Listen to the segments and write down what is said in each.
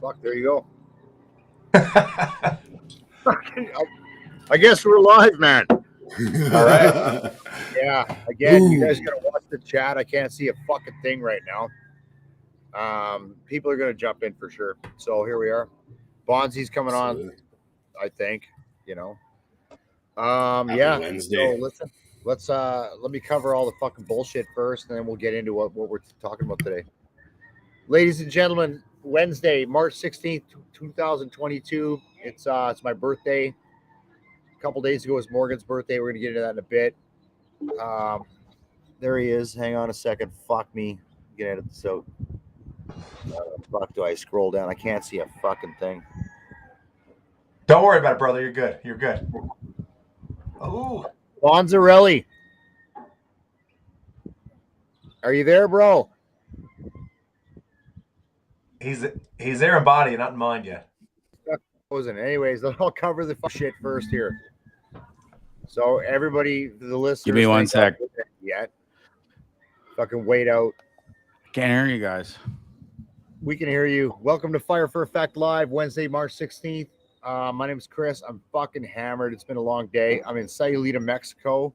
Fuck, there you go. I guess we're live, man. All right. Yeah, again, you guys gotta watch the chat. I can't see a fucking thing right now. People are gonna jump in for sure. So here we are. Bonzi's coming on, I think. Yeah. Wednesday. So let me cover all the fucking bullshit first, and then we'll get into what we're talking about today. Ladies and gentlemen, Wednesday, March 16th, 2022. It's my birthday. A couple days ago was Morgan's birthday. We're gonna get into that in a bit. There he is. Hang on a second. Fuck me. Get edit this out. Fuck, do I scroll down? I can't see a fucking thing. Don't worry about it, brother. You're good. You're good. Oh, Bonzarelli. Are you there, bro? he's there in body, not in mind yet. Anyways, I'll cover the shit first here. So everybody, the listeners, give me 1 sec. Yet, fucking wait out. Can't hear you guys. We can hear you. Welcome to Fire for Effect Live, Wednesday, March 16th. My name is Chris. I'm fucking hammered. It's been a long day. I'm in Sayulita, Mexico.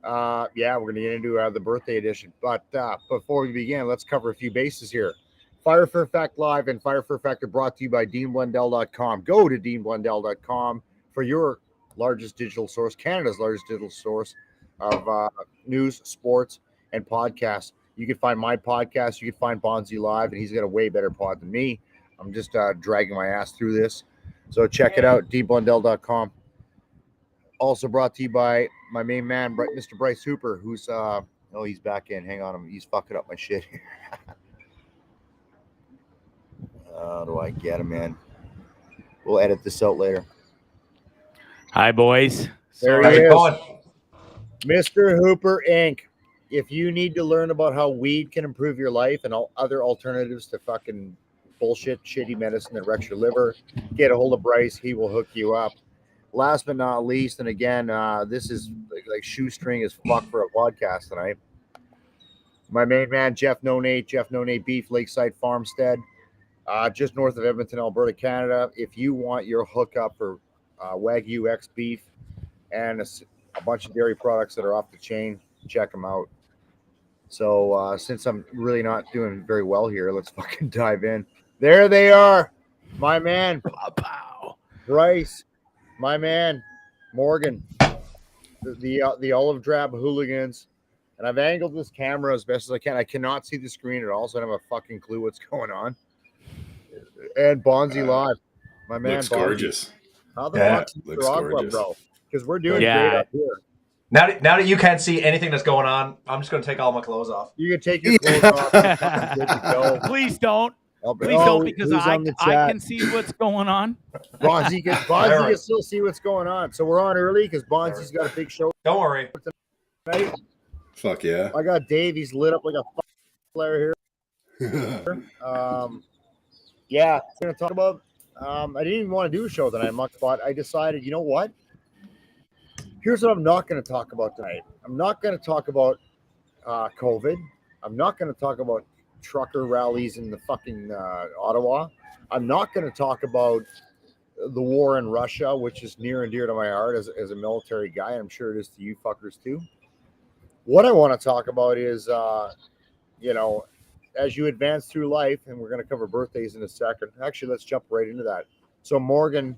Yeah, we're gonna get into the birthday edition. But before we begin, let's cover a few bases here. Fire for Effect Live and Fire for Effect are brought to you by DeanBlundell.com. Go to DeanBlundell.com for your largest digital source, Canada's largest digital source of news, sports, and podcasts. You can find my podcast. You can find Bonzi Live, and he's got a way better pod than me. I'm just dragging my ass through this. So check it out, DeanBlundell.com. Also brought to you by my main man, Mr. Bryce Hooper, who's he's back in. Hang on, he's fucking up my shit here. How do I get him in? We'll edit this out later. Hi, boys. There he is. Mr. Hooper Inc. If you need to learn about how weed can improve your life and all other alternatives to fucking bullshit, shitty medicine that wrecks your liver, get a hold of Bryce. He will hook you up. Last but not least, and again, this is like shoestring as fuck for a podcast tonight. My main man, Jeff No Nate Beef, Lakeside Farmstead, just north of Edmonton, Alberta, Canada. If you want your hookup for Wagyu X beef and a bunch of dairy products that are off the chain, check them out. So since I'm really not doing very well here, let's fucking dive in. There they are, my man, Bryce, my man, Morgan, the olive drab hooligans. And I've angled this camera as best as I can. I cannot see the screen at all, so I don't have a fucking clue what's going on. And Bonzi Live, my man. Looks Bonzi. Gorgeous. How the fuck's Nicaragua, bro? Because we're doing great up here. Now that you can't see anything that's going on, I'm just going to take all my clothes off. You can take your clothes off. Please don't. Please don't, because I can see what's going on. Bonzi can still see what's going on. So we're on early because Bonzi's got a big show. Don't worry. Tonight. Fuck yeah. I got Dave. He's lit up like a flare here. Yeah, we're going to talk about. I didn't even want to do a show tonight, but I decided, you know what? Here's what I'm not going to talk about tonight. I'm not going to talk about COVID. I'm not going to talk about trucker rallies in the fucking Ottawa. I'm not going to talk about the war in Russia, which is near and dear to my heart as a military guy. I'm sure it is to you fuckers too. What I want to talk about is, as you advance through life, and we're going to cover birthdays in a second. Actually, let's jump right into that. So Morgan,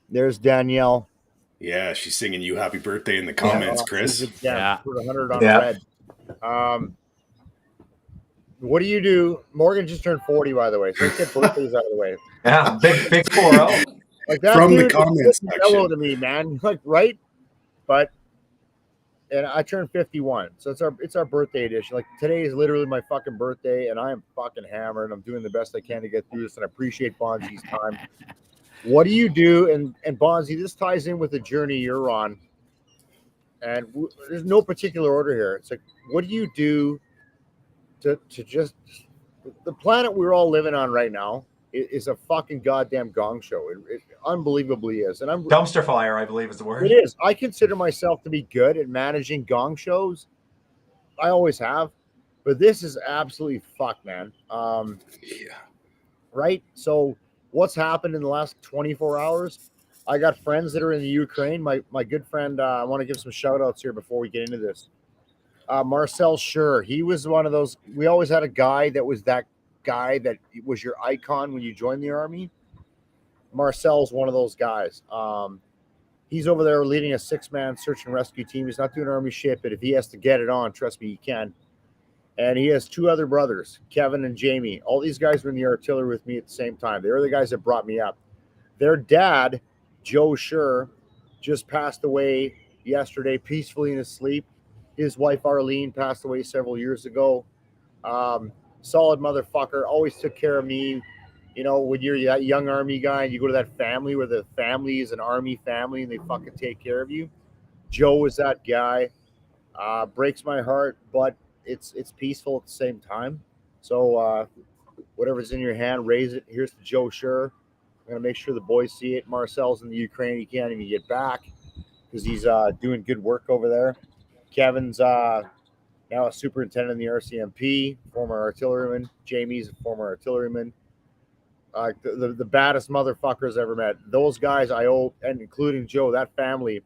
there's Danielle. Yeah, she's singing you happy birthday in the comments, Chris. Yeah. Put 100 on red. What do you do? Morgan just turned 40, by the way. So let's get birthdays out of the way. Yeah, big 4-0. Like that from dude the comments section. Hello to me, man. Like, right? And I turned 51. So it's our birthday edition. Like today is literally my fucking birthday, and I am fucking hammered. I'm doing the best I can to get through this, and I appreciate Bonzi's time. What do you do? And Bonzi, this ties in with the journey you're on. And there's no particular order here. It's like, what do you do to just the planet we're all living on right now is a fucking goddamn gong show. It unbelievably is. And I'm dumpster fire, I believe is the word. It is. I consider myself to be good at managing gong shows. I always have. But this is absolutely fucked, man. Yeah. Right? So what's happened in the last 24 hours? I got friends that are in the Ukraine. My good friend, I want to give some shout outs here before we get into this. Marcel Schur, he was one of those. We always had a guy that was that guy that was your icon when you joined the army. Marcel's one of those guys. He's over there leading a 6-man search and rescue team. He's not doing army shit, but if he has to get it on, trust me, he can. And he has 2 other brothers, Kevin and Jamie. All these guys were in the artillery with me at the same time. They were the guys that brought me up. Their dad, Joe Schur, just passed away yesterday, peacefully in his sleep. His wife, Arlene, passed away several years ago. Solid motherfucker, always took care of me. You know, when you're that young army guy and you go to that family where the family is an army family and they fucking take care of you. Joe was that guy. Breaks my heart, but it's peaceful at the same time. So whatever's in your hand, raise it. Here's to Joe Schur. I'm going to make sure the boys see it. Marcel's in the Ukraine. He can't even get back because he's doing good work over there. Kevin's now a superintendent in the RCMP, former artilleryman. Jamie's a former artilleryman. The baddest motherfuckers I ever met. Those guys I owe, and including Joe, that family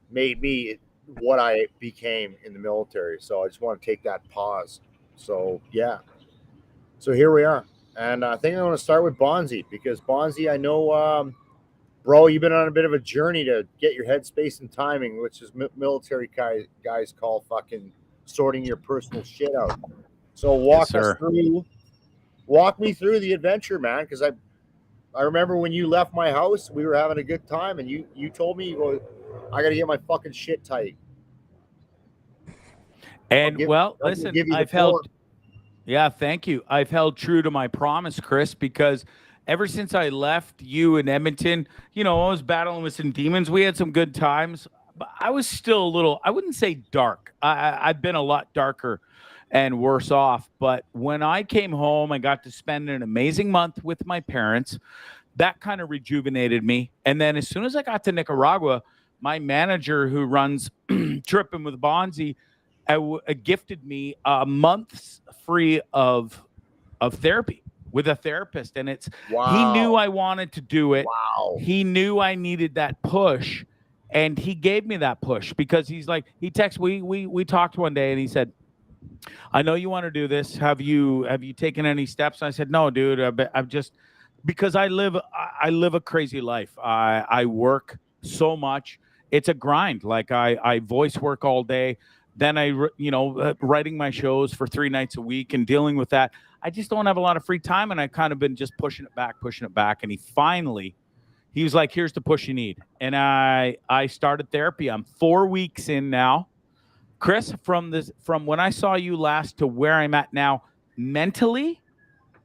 made me what I became in the military. So I just want to take that pause. So, yeah. So here we are. And I think I'm going to start with Bonzi because Bonzi, I know, bro, you've been on a bit of a journey to get your headspace and timing, which is military guys call fucking sorting your personal shit out. So walk me through the adventure, man, because I remember when you left my house, we were having a good time, and you told me, you go, I got to get my fucking shit tight. And listen, I've held. Yeah, thank you. I've held true to my promise, Chris, because ever since I left you in Edmonton, you know, I was battling with some demons. We had some good times, but I was still a little, I wouldn't say dark. I've been a lot darker and worse off. But when I came home, I got to spend an amazing month with my parents. That kind of rejuvenated me. And then as soon as I got to Nicaragua, my manager who runs Tripping with Bonzi gifted me a month's free of therapy with a therapist. And he knew I wanted to do it. Wow. He knew I needed that push. And he gave me that push because he's like, he texted, we talked one day and he said, I know you want to do this. Have you taken any steps? And I said, no, dude, I've just, because I live a crazy life. I work so much. It's a grind. Like I voice work all day. Then writing my shows for 3 nights a week and dealing with that. I just don't have a lot of free time. And I kind of been just pushing it back. And he was like, here's the push you need. And I started therapy. I'm 4 weeks in now. Chris, from when I saw you last to where I'm at now, mentally,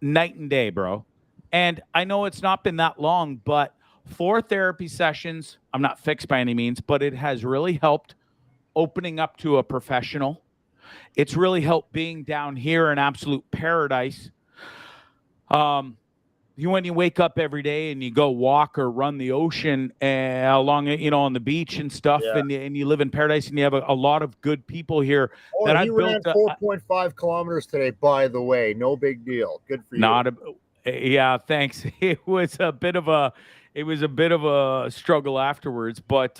night and day, bro. And I know it's not been that long, but 4 therapy sessions, I'm not fixed by any means, but it has really helped opening up to a professional. It's really helped being down here in absolute paradise. When you wake up every day and you go walk or run the ocean along, on the beach and stuff, and you live in paradise and you have a lot of good people here. Oh, that he ran 4.5 kilometers today, by the way. No big deal. Good for you. Yeah, thanks. It was a bit of a struggle afterwards, but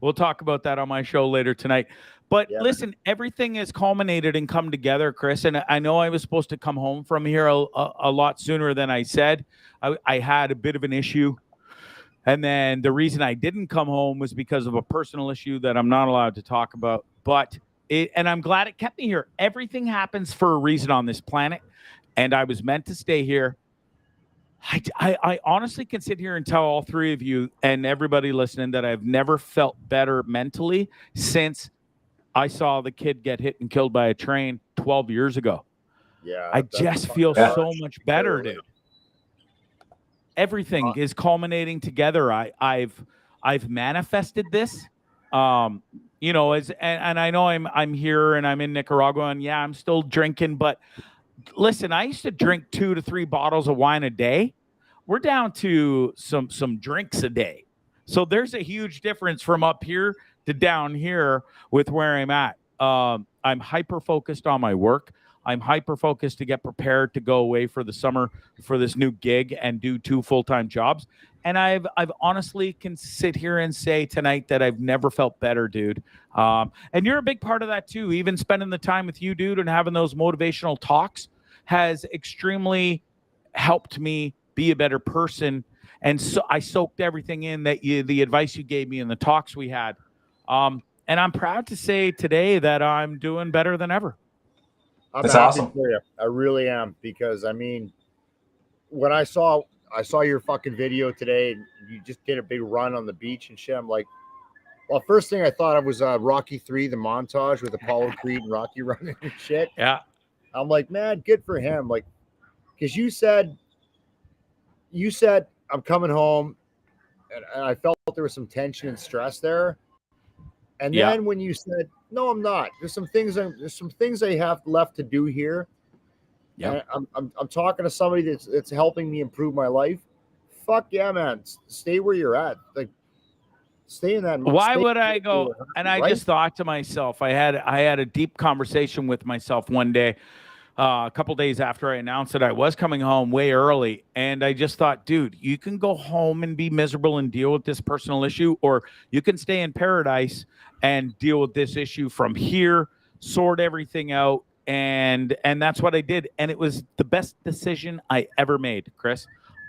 we'll talk about that on my show later tonight. But listen, everything has culminated and come together, Chris. And I know I was supposed to come home from here a lot sooner than I said. I had a bit of an issue. And then the reason I didn't come home was because of a personal issue that I'm not allowed to talk about. And I'm glad it kept me here. Everything happens for a reason on this planet. And I was meant to stay here. I honestly can sit here and tell all 3 of you and everybody listening that I've never felt better mentally since I saw the kid get hit and killed by a train 12 years ago. Yeah. I just feel so much better, dude. Everything is culminating together. I've manifested this. And I know I'm here and I'm in Nicaragua and I'm still drinking, but listen, I used to drink 2 to 3 bottles of wine a day. We're down to some drinks a day. So there's a huge difference from up here to down here with where I'm at. I'm hyper focused on my work. I'm hyper focused to get prepared to go away for the summer for this new gig and do 2 full-time jobs. And I've honestly can sit here and say tonight that I've never felt better, dude. And you're a big part of that too. Even spending the time with you, dude, and having those motivational talks has extremely helped me be a better person. And so I soaked everything in that the advice you gave me and the talks we had. And I'm proud to say today that I'm doing better than ever. That's awesome for you. I really am, because I mean, when I saw your fucking video today, and you just did a big run on the beach and shit. I'm like, well, first thing I thought of was Rocky 3, the montage with Apollo Creed and Rocky running and shit. Yeah. I'm like, man, good for him. Like, because you said I'm coming home, and I felt there was some tension and stress there. And then when you said, no, I'm not. There's some things I have left to do here. Yeah, I'm talking to somebody that's helping me improve my life. Fuck yeah, man. Stay where you're at. Like, stay in that. Why would I go? And I just thought to myself, I had a deep conversation with myself one day, a couple days after I announced that I was coming home way early. And I just thought, dude, you can go home and be miserable and deal with this personal issue, or you can stay in paradise and deal with this issue from here, sort everything out. And that's what I did. And it was the best decision I ever made, Chris.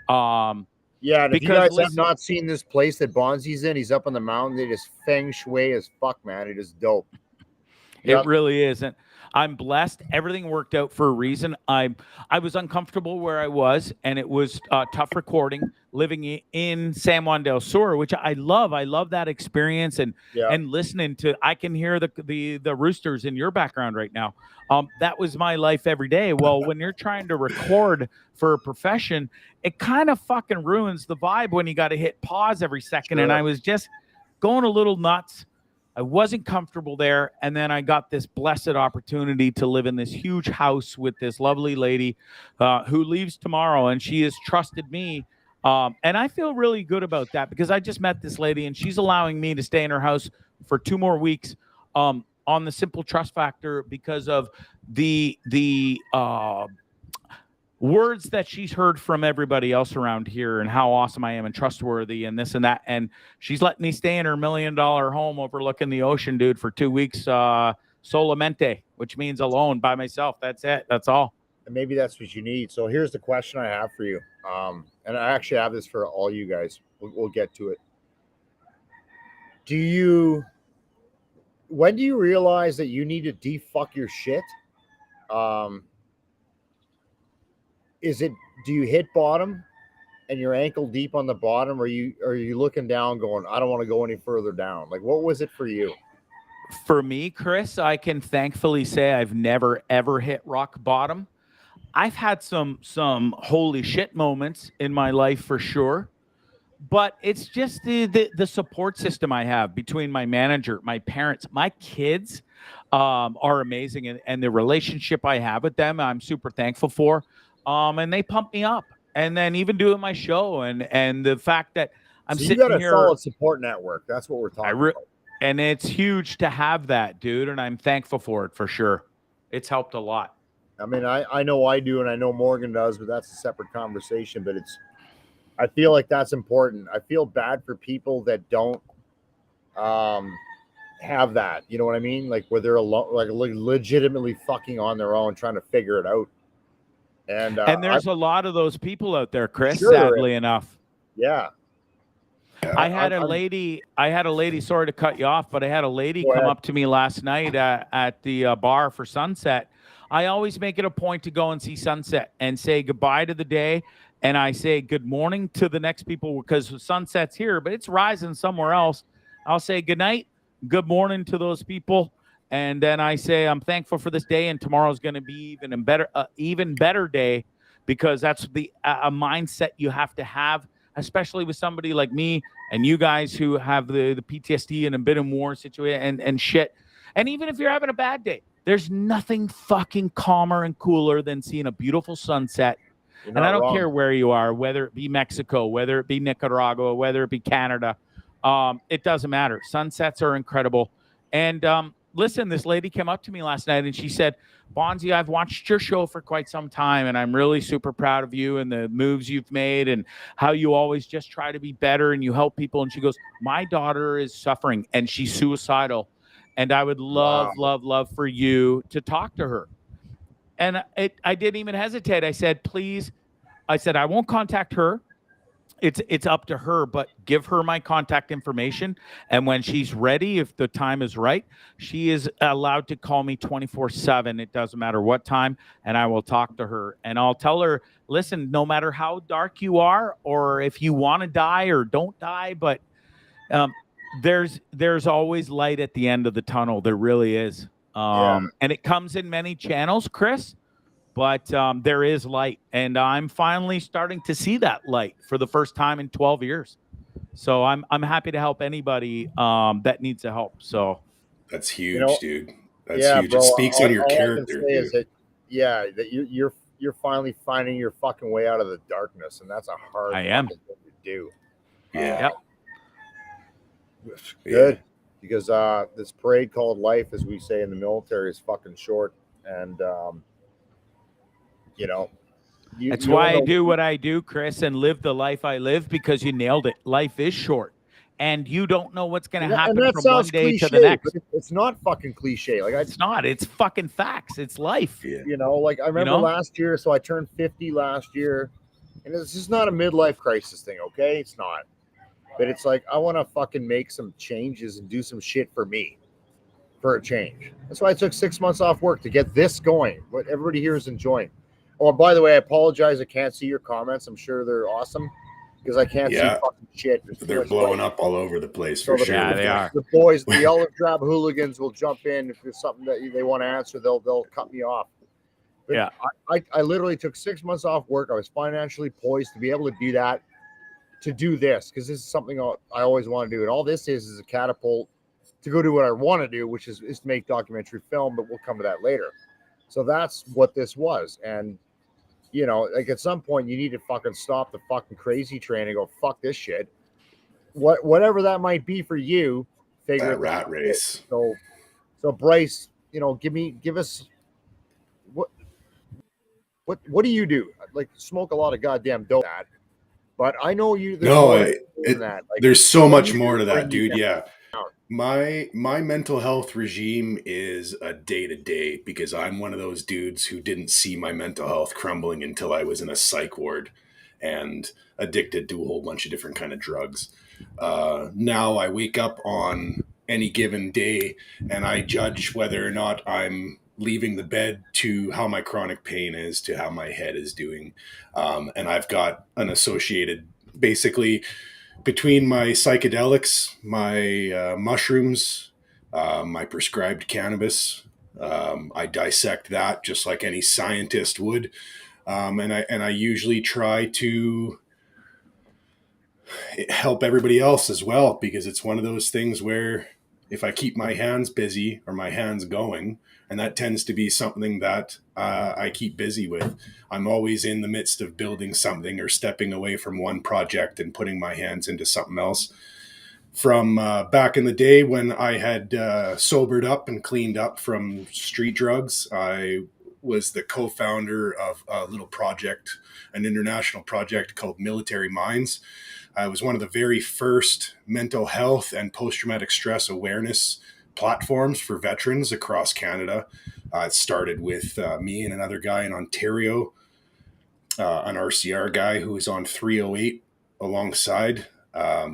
Yeah, and if you guys have not seen this place that Bonzi's in, he's up on the mountain. They just feng shui as fuck, man. It is dope. It really is. And I'm blessed. Everything worked out for a reason. I was uncomfortable where I was, and it was tough recording, living in San Juan del Sur, which I love. I love that experience, and listening to. I can hear the roosters in your background right now. That was my life every day. Well, when you're trying to record for a profession, it kind of fucking ruins the vibe when you got to hit pause every second. Sure. And I was just going a little nuts. I wasn't comfortable there. And then I got this blessed opportunity to live in this huge house with this lovely lady who leaves tomorrow. And she has trusted me. And I feel really good about that, because I just met this lady and she's allowing me to stay in her house for 2 more weeks on the simple trust factor, because of the words that she's heard from everybody else around here and how awesome I am and trustworthy and this and that. And she's letting me stay in her $1 million home overlooking the ocean, dude, for 2 weeks, solamente, which means alone by myself. That's it. That's all. And maybe that's what you need. So here's the question I have for you. And I actually have this for all you guys. We'll get to it. When do you realize that you need to defuck your shit? Do you hit bottom and you're ankle deep on the bottom, or are you looking down going, I don't want to go any further down? Like, what was it for you? For me, Chris, I can thankfully say I've never, ever hit rock bottom. I've had some holy shit moments in my life for sure, but it's just the support system I have between my manager, my parents, my kids are amazing. And the relationship I have with them, I'm super thankful for. And they pump me up, and then even doing my show and the fact that I'm sitting here. You got a solid support network. That's what we're talking about. And it's huge to have that, dude. And I'm thankful for it for sure. It's helped a lot. I mean, I know I do, and I know Morgan does, but that's a separate conversation. But I feel like that's important. I feel bad for people that don't have that. You know what I mean? Like, where they're alone, like legitimately fucking on their own, trying to figure it out. And there's a lot of those people out there, Chris, sadly enough. Yeah. I had a lady, sorry to cut you off, but I had a lady come up to me last night at the bar for sunset. I always make it a point to go and see sunset and say goodbye to the day. And I say good morning to the next people, because sunset's here, but it's rising somewhere else. I'll say good night, good morning to those people. And then I say, I'm thankful for this day, and tomorrow's going to be even better day, because that's a mindset you have to have, especially with somebody like me and you guys who have the PTSD and a bit of war situation and shit. And even if you're having a bad day, there's nothing fucking calmer and cooler than seeing a beautiful sunset. And I don't care where you are, whether it be Mexico, whether it be Nicaragua, whether it be Canada. It doesn't matter. Sunsets are incredible. And listen, this lady came up to me last night and she said, Bonzi, I've watched your show for quite some time and I'm really super proud of you and the moves you've made and how you always just try to be better and you help people. And she goes, my daughter is suffering and she's suicidal. And I would love for you to talk to her. And I didn't even hesitate. I said, please. I said, I won't contact her. It's up to her, but give her my contact information. And when she's ready, if the time is right, she is allowed to call me 24/7. It doesn't matter what time. And I will talk to her and I'll tell her, listen, no matter how dark you are, or if you want to die or don't die, but there's always light at the end of the tunnel. There really is. And it comes in many channels, Chris. But there is light, and I'm finally starting to see that light for the first time in 12 years. So I'm happy to help anybody that needs the help. So that's huge, dude. That's huge. Bro, it speaks on your character. That you're finally finding your fucking way out of the darkness, and that's a hard thing to do. Yeah. Good, because this parade called life, as we say in the military, is fucking short, and that's why I do what I do, Chris, and live the life I live, because you nailed it. Life is short, and you don't know what's going to happen from one day to the next. It's not fucking cliche. It's not. It's fucking facts. It's life. Yeah. I remember last year. So I turned 50 last year, and this is not a midlife crisis thing. Okay, it's not. But it's like I want to fucking make some changes and do some shit for me, for a change. That's why I took 6 months off work to get this going. What everybody here is enjoying. Oh, and by the way, I apologize. I can't see your comments. I'm sure they're awesome because I can't see fucking shit. They're blowing up all over the place for sure. Yeah, they are. The boys, the olive drab hooligans will jump in if there's something that they want to answer. They'll cut me off. But I literally took 6 months off work. I was financially poised to be able to do that, to do this, because this is something I always want to do. And all this is a catapult to go do what I want to do, which is to make documentary film. But we'll come to that later. So that's what this was. And at some point you need to fucking stop the fucking crazy train and go, fuck this shit. Whatever that might be for you, figure that rat race. So Bryce, give us what do you do? Like, smoke a lot of goddamn dope, but I know you. There's so much more to that, dude. Yeah. My mental health regime is a day-to-day, because I'm one of those dudes who didn't see my mental health crumbling until I was in a psych ward and addicted to a whole bunch of different kind of drugs. Now I wake up on any given day and I judge whether or not I'm leaving the bed to how my chronic pain is, to how my head is doing. And I've got an associated, basically, between my psychedelics, my mushrooms, my prescribed cannabis, I dissect that just like any scientist would, and I usually try to help everybody else as well, because it's one of those things where if I keep my hands busy or my hands going, and that tends to be something that I keep busy with. I'm always in the midst of building something or stepping away from one project and putting my hands into something else. From back in the day when I had sobered up and cleaned up from street drugs, I was the co-founder of a little project, an international project called Military Minds. I was one of the very first mental health and post-traumatic stress awareness platforms for veterans across Canada. It started with me and another guy in Ontario, an RCR guy who was on 308 alongside.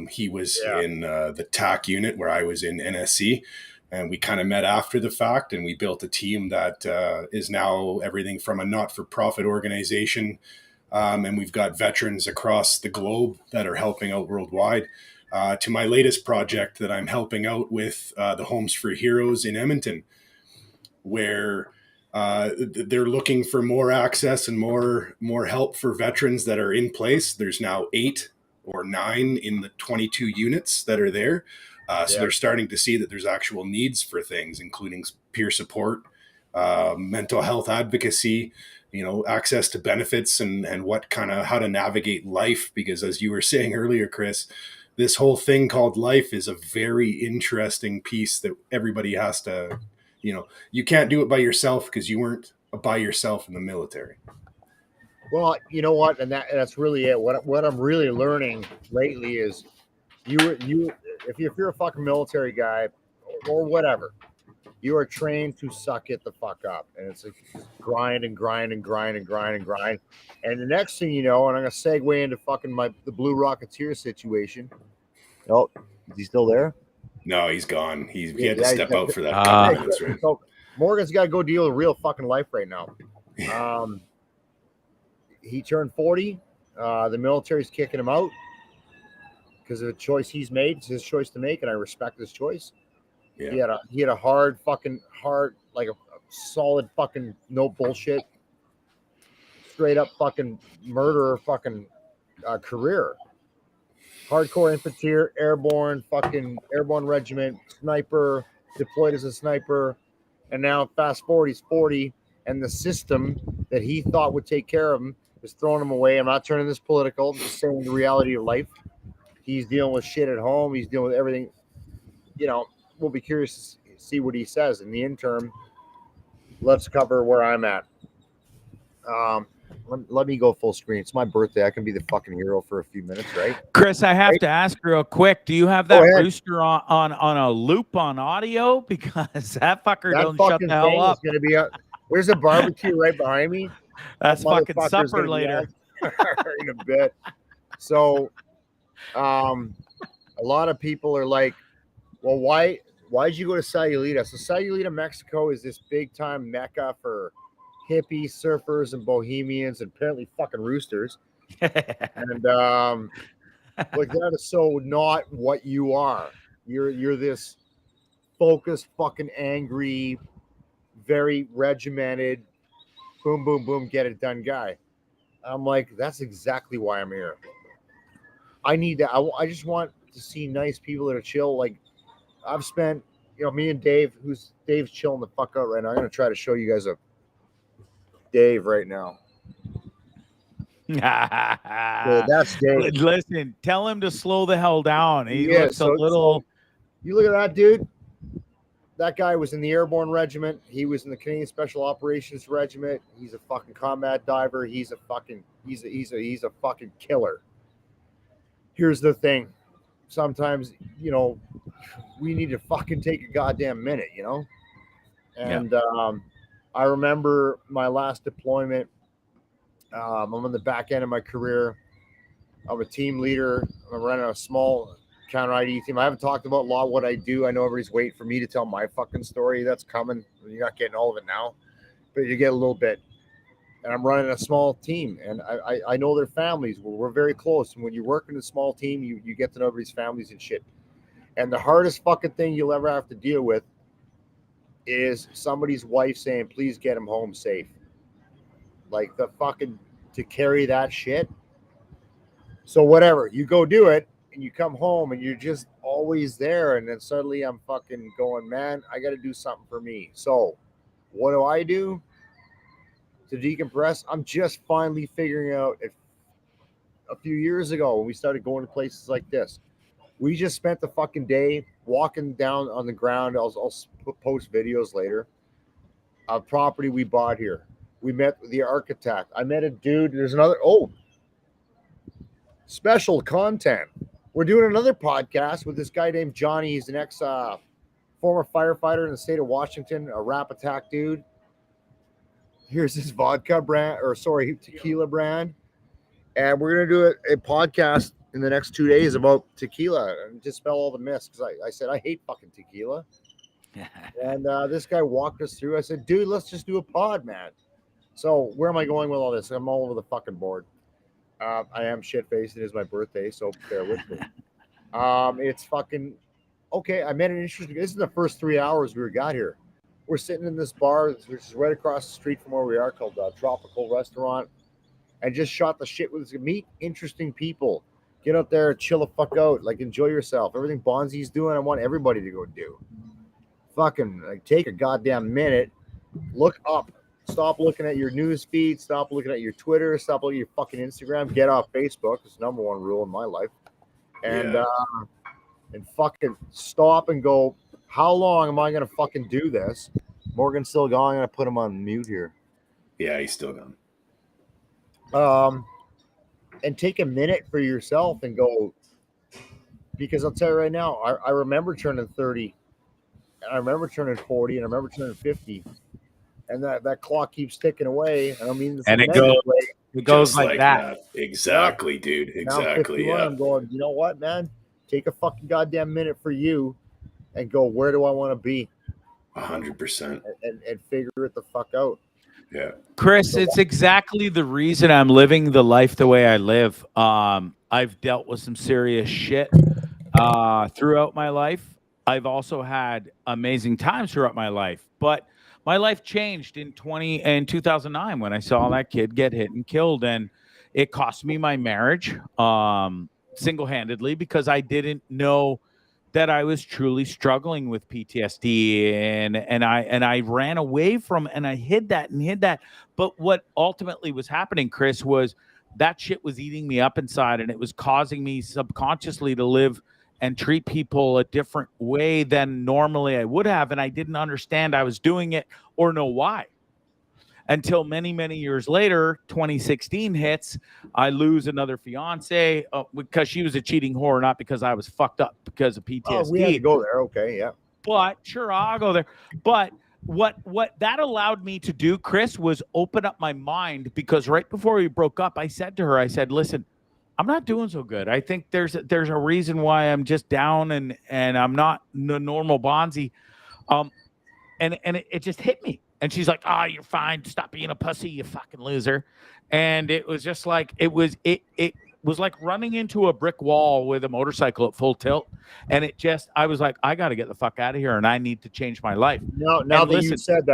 He was in the TAC unit where I was in NSC, and we kind of met after the fact, and we built a team that is now everything from a not-for-profit organization, and we've got veterans across the globe that are helping out worldwide. To my latest project that I'm helping out with, the Homes for Heroes in Edmonton, where they're looking for more access and more help for veterans that are in place. There's now 8 or 9 in the 22 units that are there. So they're starting to see that there's actual needs for things, including peer support, mental health advocacy, access to benefits and how to navigate life. Because as you were saying earlier, Chris, this whole thing called life is a very interesting piece that everybody has to you can't do it by yourself because you weren't by yourself in the military. Well, you know what, and that's really it. What I'm really learning lately is if you're a fucking military guy or whatever, you are trained to suck it the fuck up, and it's like grind and grind and grind and grind and grind. And the next thing you know, and I'm gonna segue into fucking the Blue Rocketeer situation. Oh, is he still there? No, he's gone. He had to step out for that Yeah, couple minutes, right? so Morgan's got to go deal with real fucking life right now. He turned 40. The military's kicking him out because of a choice he's made. It's his choice to make, and I respect his choice. Yeah. He had a hard, like a solid fucking no bullshit, straight up fucking murderer fucking career. Hardcore infantry, airborne regiment, sniper, deployed as a sniper, and now fast forward, he's 40, and the system that he thought would take care of him is throwing him away. I'm not turning this political, I'm just saying the reality of life. He's dealing with shit at home. He's dealing with everything. We'll be curious to see what he says. In the interim, let's cover where I'm at. Let me go full screen. It's my birthday. I can be the fucking hero for a few minutes, right? Chris, I have to ask real quick. Do you have that rooster on a loop on audio? Because that fucker don't shut the hell up. Gonna be there's a barbecue right behind me. That's fucking supper later. In a bit. So, a lot of people are like, well, why'd you go to Sayulita? So Sayulita, Mexico is this big time mecca for hippies, surfers, and bohemians, and apparently fucking roosters. And like that is so not what you are. You're this focused, fucking angry, very regimented, boom, boom, boom, get it done guy. I'm like, that's exactly why I'm here. I need that. I just want to see nice people that are chill. Like I've spent, me and Dave, Dave's chilling the fuck out right now. I'm gonna try to show you guys a Dave right now. So that's Dave. Listen, tell him to slow the hell down. He looks a little. So you look at that dude. That guy was in the Airborne Regiment. He was in the Canadian Special Operations Regiment. He's a fucking combat diver. He's a fucking killer. Here's the thing. Sometimes, we need to fucking take a goddamn minute, And I remember my last deployment. I'm on the back end of my career. I'm a team leader. I'm running a small counter ID team. I haven't talked about a lot what I do. I know everybody's waiting for me to tell my fucking story. That's coming. You're not getting all of it now, but you get a little bit. And I'm running a small team, and I know their families. We're very close. And when you work in a small team, you get to know everybody's families and shit. And the hardest fucking thing you'll ever have to deal with is somebody's wife saying, please get him home safe. Like to carry that shit. So whatever, you go do it and you come home and you're just always there. And then suddenly I'm fucking going, man, I got to do something for me. So what do? To decompress, I'm just finally figuring out a few years ago when we started going to places like this. We just spent the fucking day walking down on the ground. I'll post videos later. A property we bought here. We met the architect. I met a dude. There's another. Special content. We're doing another podcast with this guy named Johnny. He's an former firefighter in the state of Washington, a rap attack dude. Here's his tequila brand. And we're going to do a podcast in the next 2 days about tequila and dispel all the myths. Because I said, I hate fucking tequila. And this guy walked us through. I said, dude, let's just do a pod, man. So where am I going with all this? I'm all over the fucking board. I am shit-faced. It is my birthday, so bear with me. It's fucking... Okay, I met an interesting... This is the first 3 hours we got here. We're sitting in this bar, which is right across the street from where we are, called Tropical Restaurant, and just shot the shit with meet interesting people. Get up there, chill the fuck out, like enjoy yourself. Everything Bonzi's doing, I want everybody to go do. Fucking take a goddamn minute, look up. Stop looking at your news feed. Stop looking at your Twitter. Stop looking at your fucking Instagram. Get off Facebook. It's the number one rule in my life. And and fucking stop and go, how long am I going to fucking do this? Morgan's still going. I'm gonna put him on mute here. Yeah, he's still gone. And take a minute for yourself and go, because I'll tell you right now, I remember turning 30, and I remember turning 40, and I remember turning 50, and that clock keeps ticking away. I don't mean this And in a it negative goes, way. it goes Just like that. Exactly, dude. Now I'm Exactly. 51, Yeah. I'm going, you know what, man? Take a fucking goddamn minute for you and go, where do I want to be? 100%. And figure it the fuck out. Yeah. Chris, it's exactly the reason I'm living the life the way I live. I've dealt with some serious shit throughout my life. I've also had amazing times throughout my life, but my life changed in 2009 when I saw that kid get hit and killed, and it cost me my marriage single-handedly because I didn't know that I was truly struggling with PTSD, and I ran away from, and I hid that. But what ultimately was happening, Chris, was that shit was eating me up inside, and it was causing me subconsciously to live and treat people a different way than normally I would have, and I didn't understand I was doing it or know why. Until many, many years later, 2016 hits, I lose another fiance because she was a cheating whore, not because I was fucked up because of PTSD. Oh, we had to go there. Okay, yeah. But sure, I'll go there. But what that allowed me to do, Chris, was open up my mind, because right before we broke up, I said to her, I said, listen, I'm not doing so good. I think there's a reason why I'm just down and I'm not the normal Bonzi. And it just hit me. And she's like, "Oh, you're fine. Stop being a pussy, you fucking loser." And it was just like it was like running into a brick wall with a motorcycle at full tilt. And I was like, I got to get the fuck out of here, and I need to change my life. Now that you said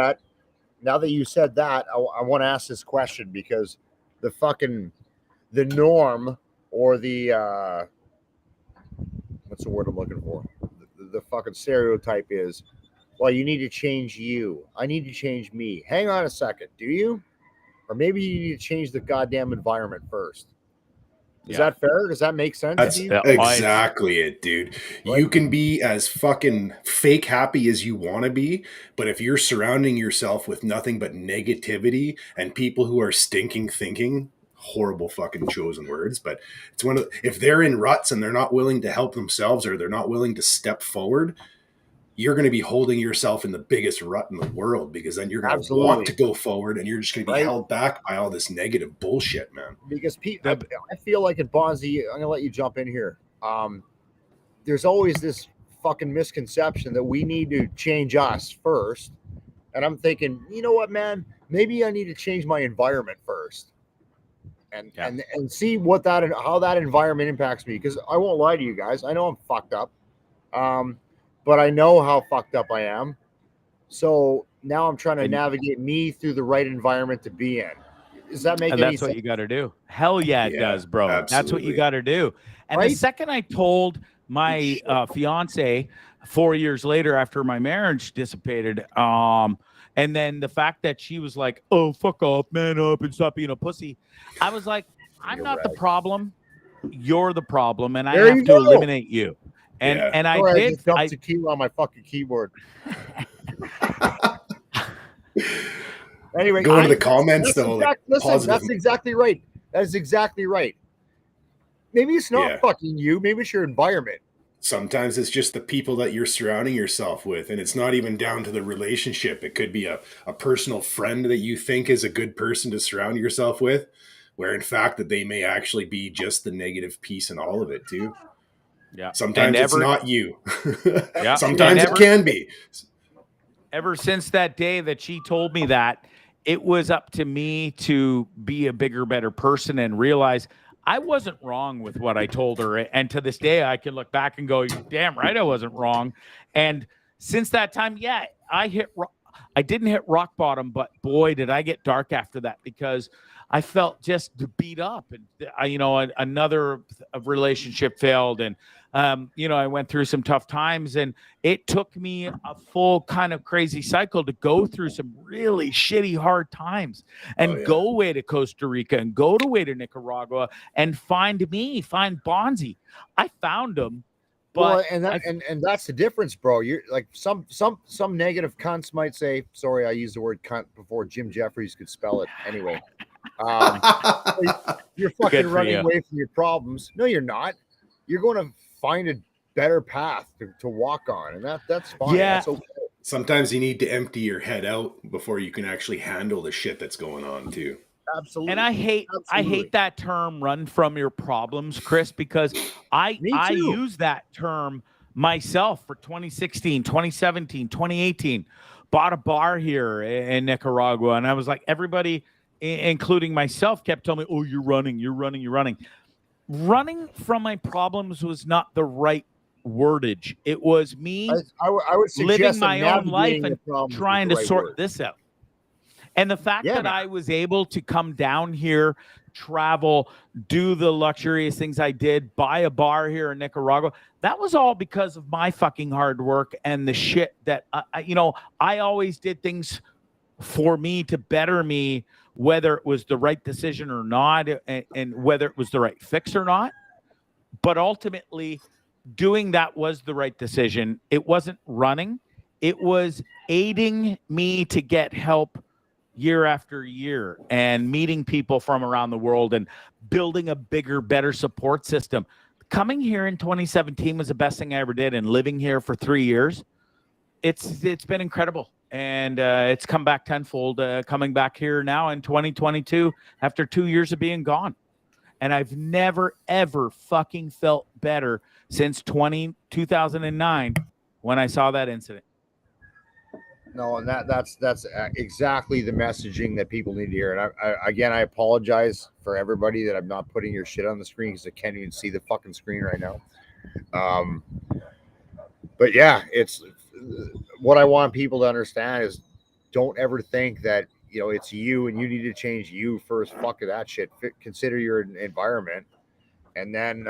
that, I want to ask this question, because the norm, or the what's the word I'm looking for? The fucking stereotype is, well, you need to change you. I need to change me. Hang on a second. Do you? Or maybe you need to change the goddamn environment first. Is that fair? Does that make sense? That's Steve? exactly it, dude. You can be as fucking fake happy as you want to be, but if you're surrounding yourself with nothing but negativity and people who are stinking thinking, horrible fucking chosen words, but it's if they're in ruts and they're not willing to help themselves, or they're not willing to step forward, you're going to be holding yourself in the biggest rut in the world, because then you're going to want to go forward, and you're just going to be held back by all this negative bullshit, man. Because I feel like at Bonzi, I'm going to let you jump in here. There's always this fucking misconception that we need to change us first. And I'm thinking, you know what, man? Maybe I need to change my environment first. And see how that environment impacts me. Because I won't lie to you guys. I know I'm fucked up. But I know how fucked up I am. So now I'm trying to navigate me through the right environment to be in. Does that make any sense? That's what you got to do. Hell yeah, it does, bro. Absolutely. That's what you got to do. And the second I told my fiance 4 years later, after my marriage dissipated, and then the fact that she was like, "Oh, fuck off, man up and stop being a pussy," I was like, "I'm not the problem. You're the problem, and I have to eliminate you." And I did. Just dumped tequila on my fucking keyboard. Anyway, go to the comments though. That's exactly right. That is exactly right. Maybe it's not fucking you. Maybe it's your environment. Sometimes it's just the people that you're surrounding yourself with, and it's not even down to the relationship. It could be a personal friend that you think is a good person to surround yourself with, where in fact that they may actually be just the negative piece in all of it too. Yeah. Sometimes it's not you. Sometimes it can be. Ever since that day that she told me that, it was up to me to be a bigger, better person and realize I wasn't wrong with what I told her. And to this day, I can look back and go, damn right, I wasn't wrong. And since that time, I didn't hit rock bottom, but boy, did I get dark after that, because I felt just beat up, and another relationship failed, and I went through some tough times, and it took me a full kind of crazy cycle to go through some really shitty, hard times, and go away to Costa Rica and go away to Nicaragua and find Bonzi. I found him Well, But and that's the difference, bro. You're like some negative cunts might say, sorry, I used the word cunt before Jim Jeffries could spell it. Anyway, um, you're fucking Good for running you. away from your problems. No, you're not. You're going to find a better path to walk on, and that's fine. Yeah. That's okay. Sometimes you need to empty your head out before you can actually handle the shit that's going on too. Absolutely. And I hate that term "run from your problems," Chris, because I use that term myself for 2016, 2017, 2018. Bought a bar here in Nicaragua, and I was like, everybody, including myself, kept telling me, "Oh, you're running, you're running, you're running." Running from my problems was not the right wordage. It was me I would suggest living my own life navigating and the problems is trying the to right sort word. this out. And the fact Yeah, that man. I was able to come down here, travel, do the luxurious things I did, buy a bar here in Nicaragua, that was all because of my fucking hard work and the shit that, I always did things for me to better me, whether it was the right decision or not, and whether it was the right fix or not. But ultimately, doing that was the right decision. It wasn't running. It was aiding me to get help year after year and meeting people from around the world and building a bigger, better support system. Coming here in 2017 was the best thing I ever did. And living here for 3 years, it's been incredible. And it's come back tenfold, coming back here now in 2022 after 2 years of being gone. And I've never, ever fucking felt better since 2009 when I saw that incident. No, and that's exactly the messaging that people need to hear. And I apologize for everybody that I'm not putting your shit on the screen because I can't even see the fucking screen right now. But yeah, it's what I want people to understand is don't ever think that it's you and you need to change you first. Fuck that shit. Consider your environment, and then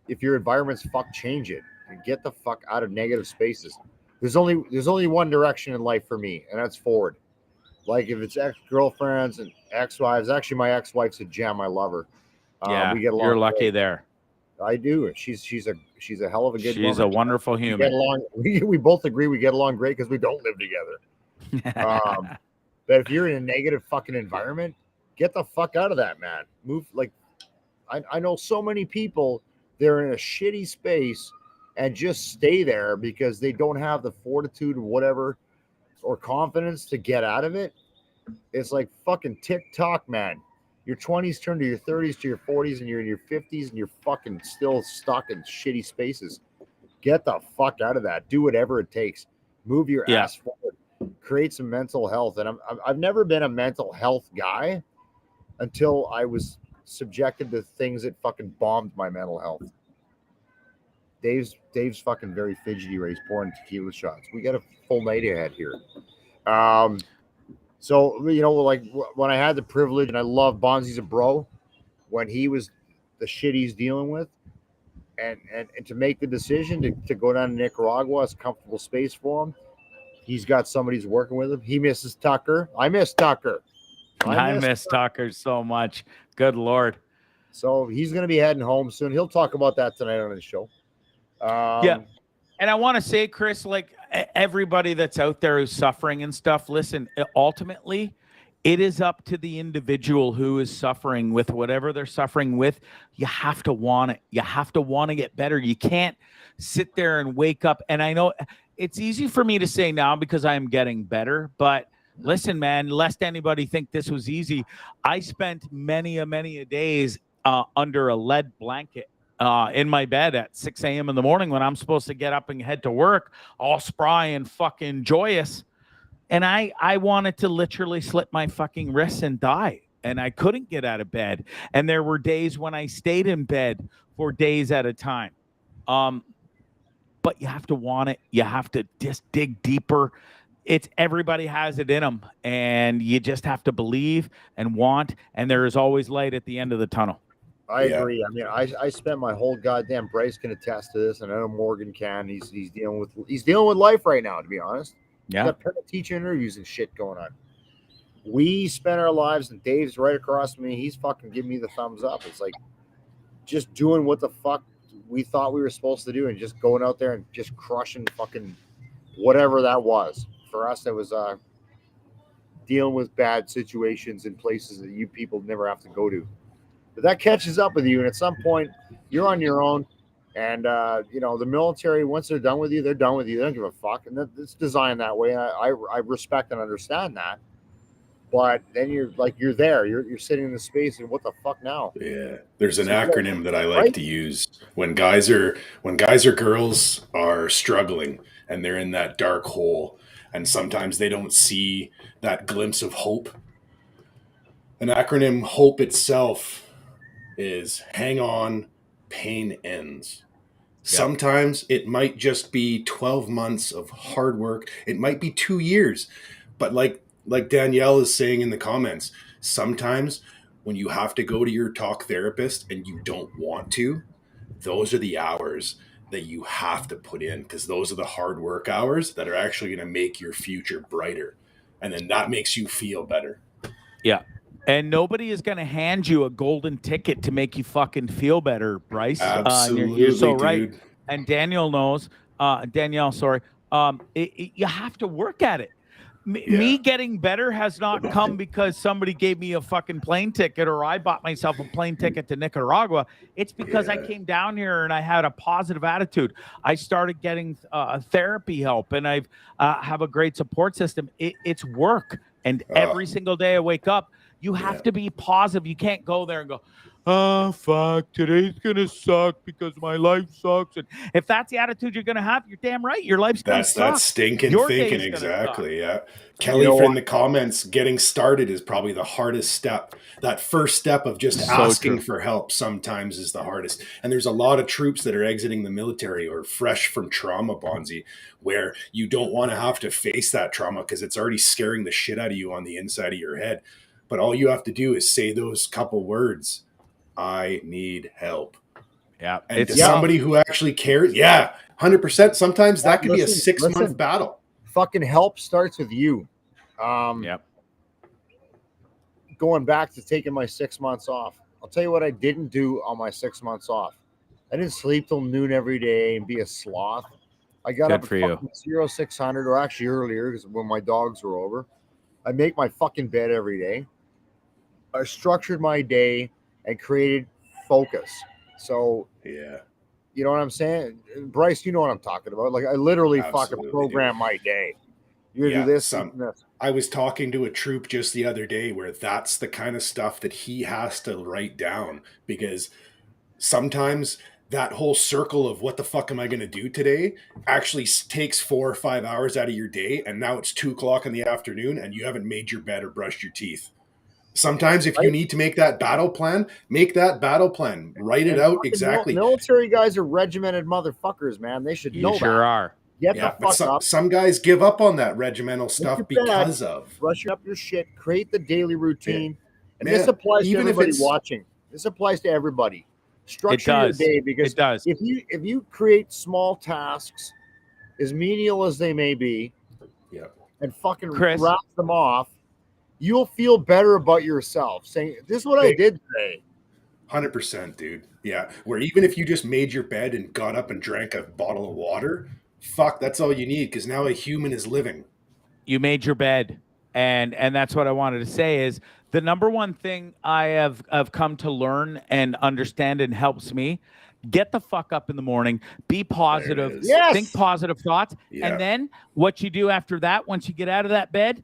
if your environment's fuck, change it and get the fuck out of negative spaces. There's only one direction in life for me, and that's forward. Like if it's ex-girlfriends and ex-wives, actually my ex-wife's a gem. I love her. Yeah, we get along you're lucky great. there. I do. She's a hell of a good woman. She's a wonderful human. We get along. We both agree we get along great because we don't live together. But if you're in a negative fucking environment, get the fuck out of that, man. Move. Like I know so many people, they're in a shitty space and just stay there because they don't have the fortitude or whatever or confidence to get out of it. It's like fucking TikTok, man. Your 20s turn to your 30s to your 40s and you're in your 50s and you're fucking still stuck in shitty spaces. Get the fuck out of that. Do whatever it takes. Move your ass forward. Create some mental health. And I've never been a mental health guy until I was subjected to things that fucking bombed my mental health. Dave's fucking very fidgety where he's pouring tequila shots. We got a full night ahead here. So, like when I had the privilege, and I love Bonzi's a bro, when he was the shit he's dealing with, and to make the decision to go down to Nicaragua, it's a comfortable space for him. He's got somebody who's working with him. He misses Tucker. I miss Tucker. I miss Tucker so much. Good Lord. So he's going to be heading home soon. He'll talk about that tonight on his show. Yeah. And I want to say, Chris, like everybody that's out there who's suffering and stuff, listen, ultimately, it is up to the individual who is suffering with whatever they're suffering with. You have to want it. You have to want to get better. You can't sit there and wake up. And I know it's easy for me to say now because I am getting better, but listen, man, lest anybody think this was easy. I spent many a days under a lead blanket in my bed at 6 a.m. in the morning when I'm supposed to get up and head to work all spry and fucking joyous. And I wanted to literally slit my fucking wrists and die. And I couldn't get out of bed. And there were days when I stayed in bed for days at a time. But you have to want it. You have to just dig deeper. Everybody has it in them. And you just have to believe and want. And there is always light at the end of the tunnel. I agree. I mean, I spent my whole goddamn. Bryce can attest to this, and I know Morgan can. He's dealing with life right now, to be honest. Yeah. He's got parent-teacher interviews and shit going on. We spent our lives, and Dave's right across from me. He's fucking giving me the thumbs up. It's like just doing what the fuck we thought we were supposed to do, and just going out there and just crushing fucking whatever that was. For us, it was dealing with bad situations in places that you people never have to go to. But that catches up with you, and at some point, you're on your own. And you know, the military, once they're done with you, they're done with you. They don't give a fuck, and it's designed that way. I respect and understand that. But then you're there. You're sitting in the space, and what the fuck now? Yeah, there's an So, acronym that I like right? to use when guys or girls are struggling and they're in that dark hole, and sometimes they don't see that glimpse of hope. An acronym, HOPE itself, is hang on, pain ends. Sometimes it might just be 12 months of hard work. It might be 2 years. But like Danielle is saying in the comments, sometimes when you have to go to your talk therapist and you don't want to, those are the hours that you have to put in, because those are the hard work hours that are actually going to make your future brighter. And then that makes you feel better. Yeah. And nobody is going to hand you a golden ticket to make you fucking feel better, Bryce. Absolutely, you're so right. dude. And Danielle, sorry. You have to work at it. Me getting better has not come because somebody gave me a fucking plane ticket or I bought myself a plane ticket to Nicaragua. It's because I came down here and I had a positive attitude. I started getting therapy help, and I have a great support system. It's work. And every single day I wake up, you have to be positive. You can't go there and go, oh, fuck, today's going to suck because my life sucks. And if that's the attitude you're going to have, you're damn right. Your life's going to suck. That's stinking Your thinking, day's gonna exactly, suck. yeah. Kelly in the comments, getting started is probably the hardest step. That first step of just asking for help sometimes is the hardest. And there's a lot of troops that are exiting the military or fresh from trauma, Bonzi, where you don't want to have to face that trauma because it's already scaring the shit out of you on the inside of your head. But all you have to do is say those couple words. I need help. Yeah. And to somebody who actually cares, 100%. Sometimes that could be a 6-month battle. Fucking help starts with you. Going back to taking my 6 months off, I'll tell you what I didn't do on my 6 months off. I didn't sleep till noon every day and be a sloth. I got up at 0600, or actually earlier, because when my dogs were over. I make my fucking bed every day. I structured my day and created focus. So, you know what I'm saying? Bryce, you know what I'm talking about. Like, I literally fucking program my day. You're gonna do this, this. I was talking to a troop just the other day where that's the kind of stuff that he has to write down, because sometimes that whole circle of what the fuck am I going to do today actually takes 4 or 5 hours out of your day. And now it's 2:00 in the afternoon and you haven't made your bed or brushed your teeth. Sometimes if you need to make that battle plan, make that battle plan. Write it out exactly. Military guys are regimented motherfuckers, man. They should know that. Sure are. Get the fuck up. Some guys give up on that regimental stuff because of brushing up your shit, create the daily routine. And this applies to everybody watching. This applies to everybody. Structure your day, because if you create small tasks, as menial as they may be, and fucking wrap them off, you'll feel better about yourself. Saying, this is what I did today. 100%, dude. Yeah. Where even if you just made your bed and got up and drank a bottle of water, fuck, that's all you need, because now a human is living. You made your bed. And that's what I wanted to say is the number one thing I have come to learn and understand and helps me: get the fuck up in the morning, be positive, think positive thoughts. And then what you do after that, once you get out of that bed,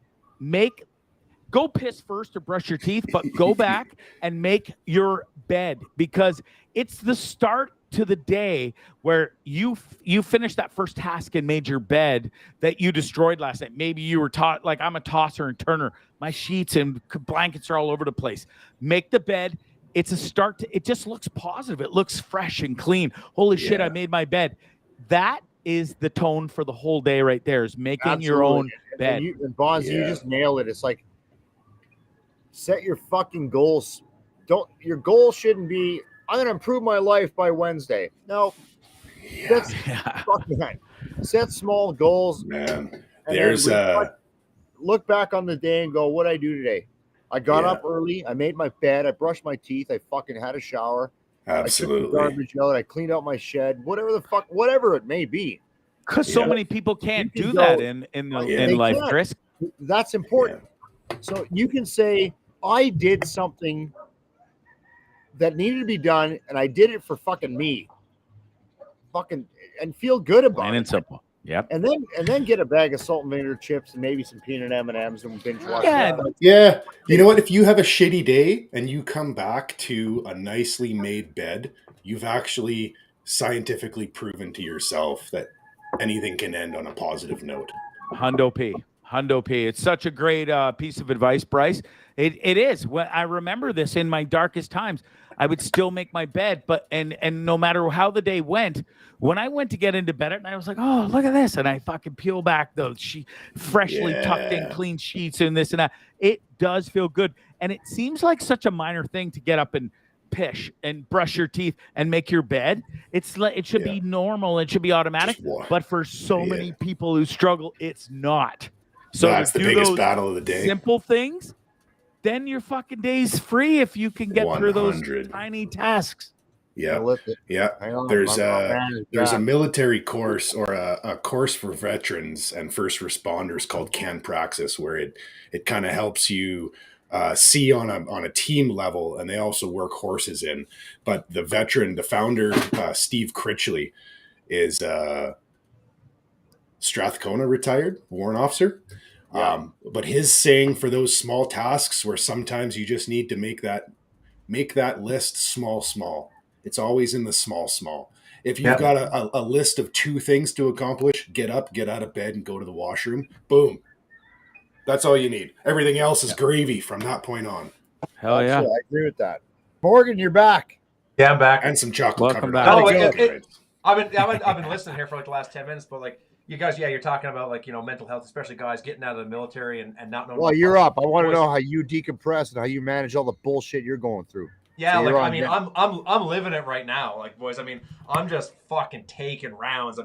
go piss first or brush your teeth, but go back and make your bed, because it's the start to the day where you finished that first task and made your bed that you destroyed last night. Maybe you were taught, like I'm a tosser and turner. My sheets and blankets are all over the place. Make the bed. It's a start to, it just looks positive. It looks fresh and clean. Holy shit, I made my bed. That is the tone for the whole day right there, is making your own bed. And Bonzi, you just nailed it. It's like, set your fucking goals. Your goal shouldn't be, I'm going to improve my life by Wednesday. No, that's fucking right. Set small goals. Man, look back on the day and go, what'd I do today? I got up early. I made my bed. I brushed my teeth. I fucking had a shower. I took the Absolutely. garbage out. I cleaned out my shed. Whatever it may be. Because so Yeah. many people can't You can do that go- in They life, can't. Chris. That's important. So you can say, I did something that needed to be done, and I did it for fucking me. And feel good about Plain it. and simple. Yep. And then get a bag of salt and vinegar chips and maybe some peanut M&Ms and binge watch Yeah. that. Yeah. You know what? If you have a shitty day and you come back to a nicely made bed, you've actually scientifically proven to yourself that anything can end on a positive note. Hundo P. It's such a great piece of advice, Bryce. It is. When I remember this in my darkest times, I would still make my bed, but and no matter how the day went, when I went to get into bed at night, I was like, oh, look at this, and I fucking peel back those freshly tucked in clean sheets and this and that. It does feel good, and it seems like such a minor thing to get up and pish and brush your teeth and make your bed. It's like it should be normal. It should be automatic. But for so many people who struggle, it's not. So that's the biggest battle of the day. Simple things, then your fucking day's free if you can get through those tiny tasks. Yeah. There's a military course or a course for veterans and first responders called Can Praxis, where it kind of helps you see on a team level, and they also work horses in. But the founder, Steve Critchley, is Strathcona retired warrant officer. Yeah. But his saying for those small tasks where sometimes you just need to make that list small. It's always in the small. If you've got a list of 2 things to accomplish, get up, get out of bed, and go to the washroom. Boom. That's all you need. Everything else is gravy from that point on. Hell yeah. I agree with that. Morgan, you're back. Yeah, I'm back. And some chocolate Welcome covered. back. I've been listening here for like the last 10 minutes, but like you guys, you're talking about like, mental health, especially guys getting out of the military and not knowing. Well, you're up. I want to know how you decompress and how you manage all the bullshit you're going through. Yeah, so I'm living it right now. Like, boys, I'm just fucking taking rounds.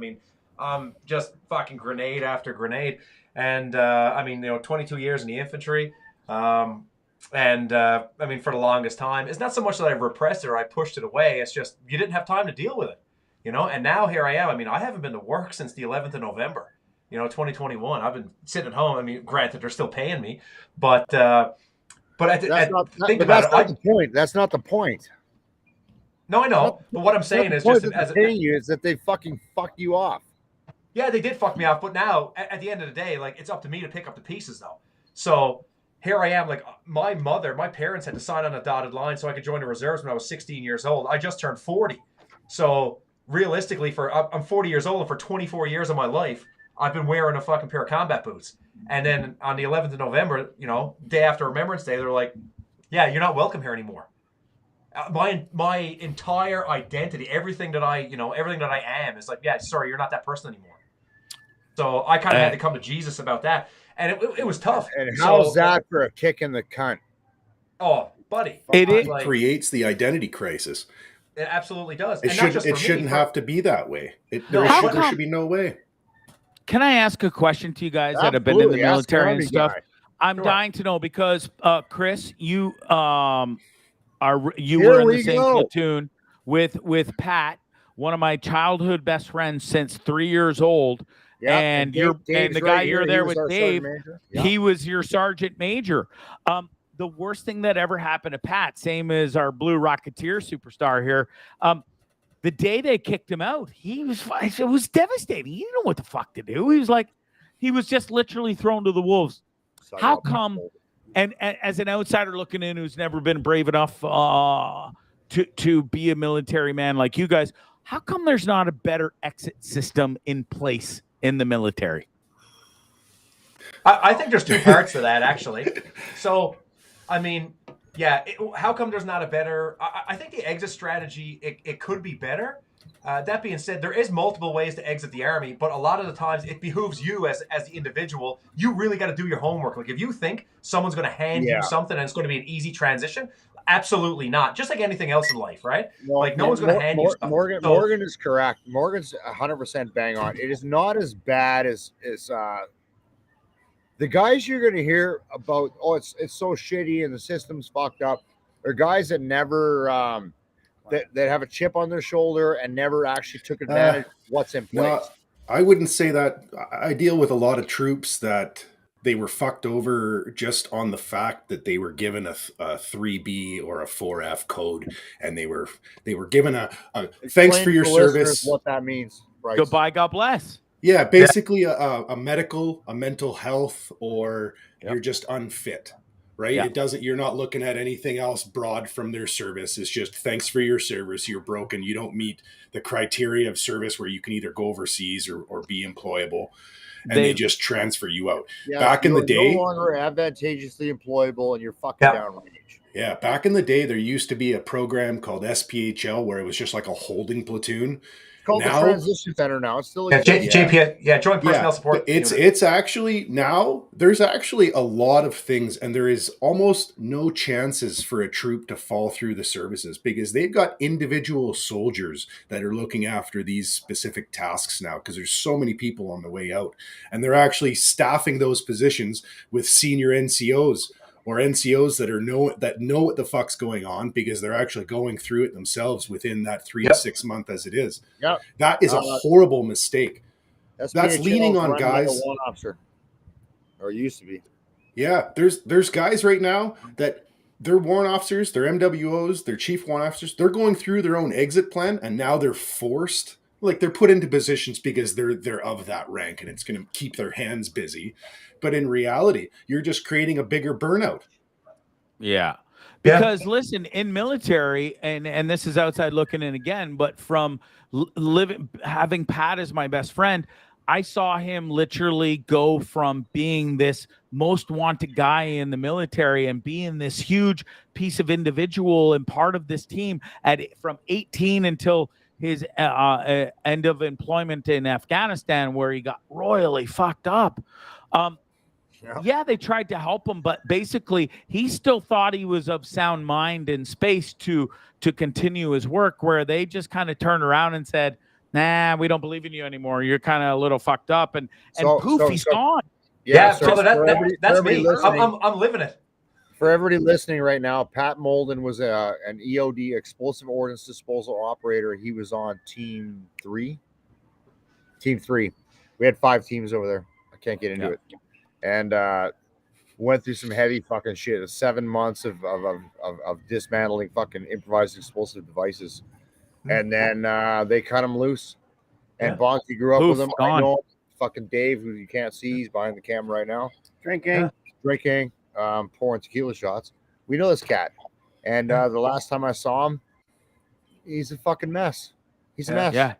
I'm just fucking grenade after grenade. And 22 years in the infantry. For the longest time, it's not so much that I repressed it or I pushed it away. It's just you didn't have time to deal with it, And now here I am. I haven't been to work since the 11th of November, 2021. I've been sitting at home. Granted, they're still paying me, but that's not the point. That's not the point. No, I know. But what I'm saying is just as paying you is that they fucking fuck you off. Yeah, they did fuck me off, but now at the end of the day, like it's up to me to pick up the pieces, though. So here I am, like my parents had to sign on a dotted line so I could join the reserves when I was 16 years old. I just turned 40, so realistically, I'm 40 years old, and for 24 years of my life, I've been wearing a fucking pair of combat boots. And then on the 11th of November, day after Remembrance Day, they're like, "Yeah, you're not welcome here anymore." My entire identity, everything that I am, is like, "Yeah, sorry, you're not that person anymore." So I kind of had to come to Jesus about that, and it was tough. And how's that for a kick in the cunt? Oh, buddy, it creates the identity crisis. It absolutely does. It shouldn't have to be that way. There should be no way. Can I ask a question to you guys that have been in the military and stuff? I'm dying to know because Chris, you were in the same platoon with Pat, one of my childhood best friends since 3 years old. Yeah, and the guy you're there with, Dave, he was your sergeant major. The worst thing that ever happened to Pat, same as our Blue Rocketeer superstar here, the day they kicked him out, it was devastating. He didn't know what the fuck to do. He was just literally thrown to the wolves. How come? And as an outsider looking in, who's never been brave enough to be a military man like you guys, how come there's not a better exit system in place in the military? I think there's 2 parts to that, actually. So, how come there's not a better? I think the exit strategy it could be better. That being said, there is multiple ways to exit the army, but a lot of the times it behooves you as the individual. You really got to do your homework. Like if you think someone's going to hand you something and it's going to be an easy transition, absolutely not. Just like anything else in life, right? No one's going to hand you stuff. Morgan is correct. Morgan's 100% bang on. It is not as bad as the guys you're going to hear about. Oh, it's so shitty and the system's fucked up. They're guys that never that have a chip on their shoulder and never actually took advantage of what's in place. No, I wouldn't say that. I deal with a lot of troops that they were fucked over just on the fact that they were given a 3B or a 4F code, and they were given a thanks for your service. What that means, Bryce. Goodbye, God bless. Yeah, basically a mental health, or you're just unfit, right? Yeah. It doesn't. You're not looking at anything else broad from their service. It's just thanks for your service. You're broken. You don't meet the criteria of service where you can either go overseas or be employable, and they just transfer you out. Yeah, back in the day, no longer advantageously employable, and you're fucking downrange. Yeah, back in the day, there used to be a program called SPHL where it was just like a holding platoon. Called the Transition Center now. It's still Joint Personnel Support. It's actually now there's actually a lot of things, and there is almost no chances for a troop to fall through the services because they've got individual soldiers that are looking after these specific tasks now because there's so many people on the way out, and they're actually staffing those positions with senior NCOs. Or NCOs that know what the fuck's going on because they're actually going through it themselves within that 3 to 6 month as it is. Yep. That is a horrible mistake. That's leaning on guys. Like a one officer, or used to be. Yeah, there's guys right now that they're warrant officers, they're MWOs, they're chief warrant officers. They're going through their own exit plan, and now they're forced. Like they're put into positions because they're of that rank, and it's going to keep their hands busy. But in reality, you're just creating a bigger burnout. Yeah. Because listen, in military, and this is outside looking in again, but from having Pat as my best friend, I saw him literally go from being this most wanted guy in the military and being this huge piece of individual and part of this team from 18 until his end of employment in Afghanistan, where he got royally fucked up. Yeah, they tried to help him, but basically he still thought he was of sound mind and space to continue his work, where they just kind of turned around and said, nah, we don't believe in you anymore. You're kind of a little fucked up. And poof, he's gone. Yeah, brother, that's me. I'm living it. For everybody listening right now, Pat Molden was an EOD, Explosive Ordnance Disposal Operator. He was on Team 3. We had 5 teams over there. I can't get into it. And went through some heavy fucking shit. 7 months of dismantling fucking improvised explosive devices. And then they cut him loose. And Bonky grew up with him. I know fucking Dave, who you can't see, he's behind the camera right now. Drinking, pouring tequila shots. We know this cat. And the last time I saw him, he's a fucking mess. He's a mess. Yeah.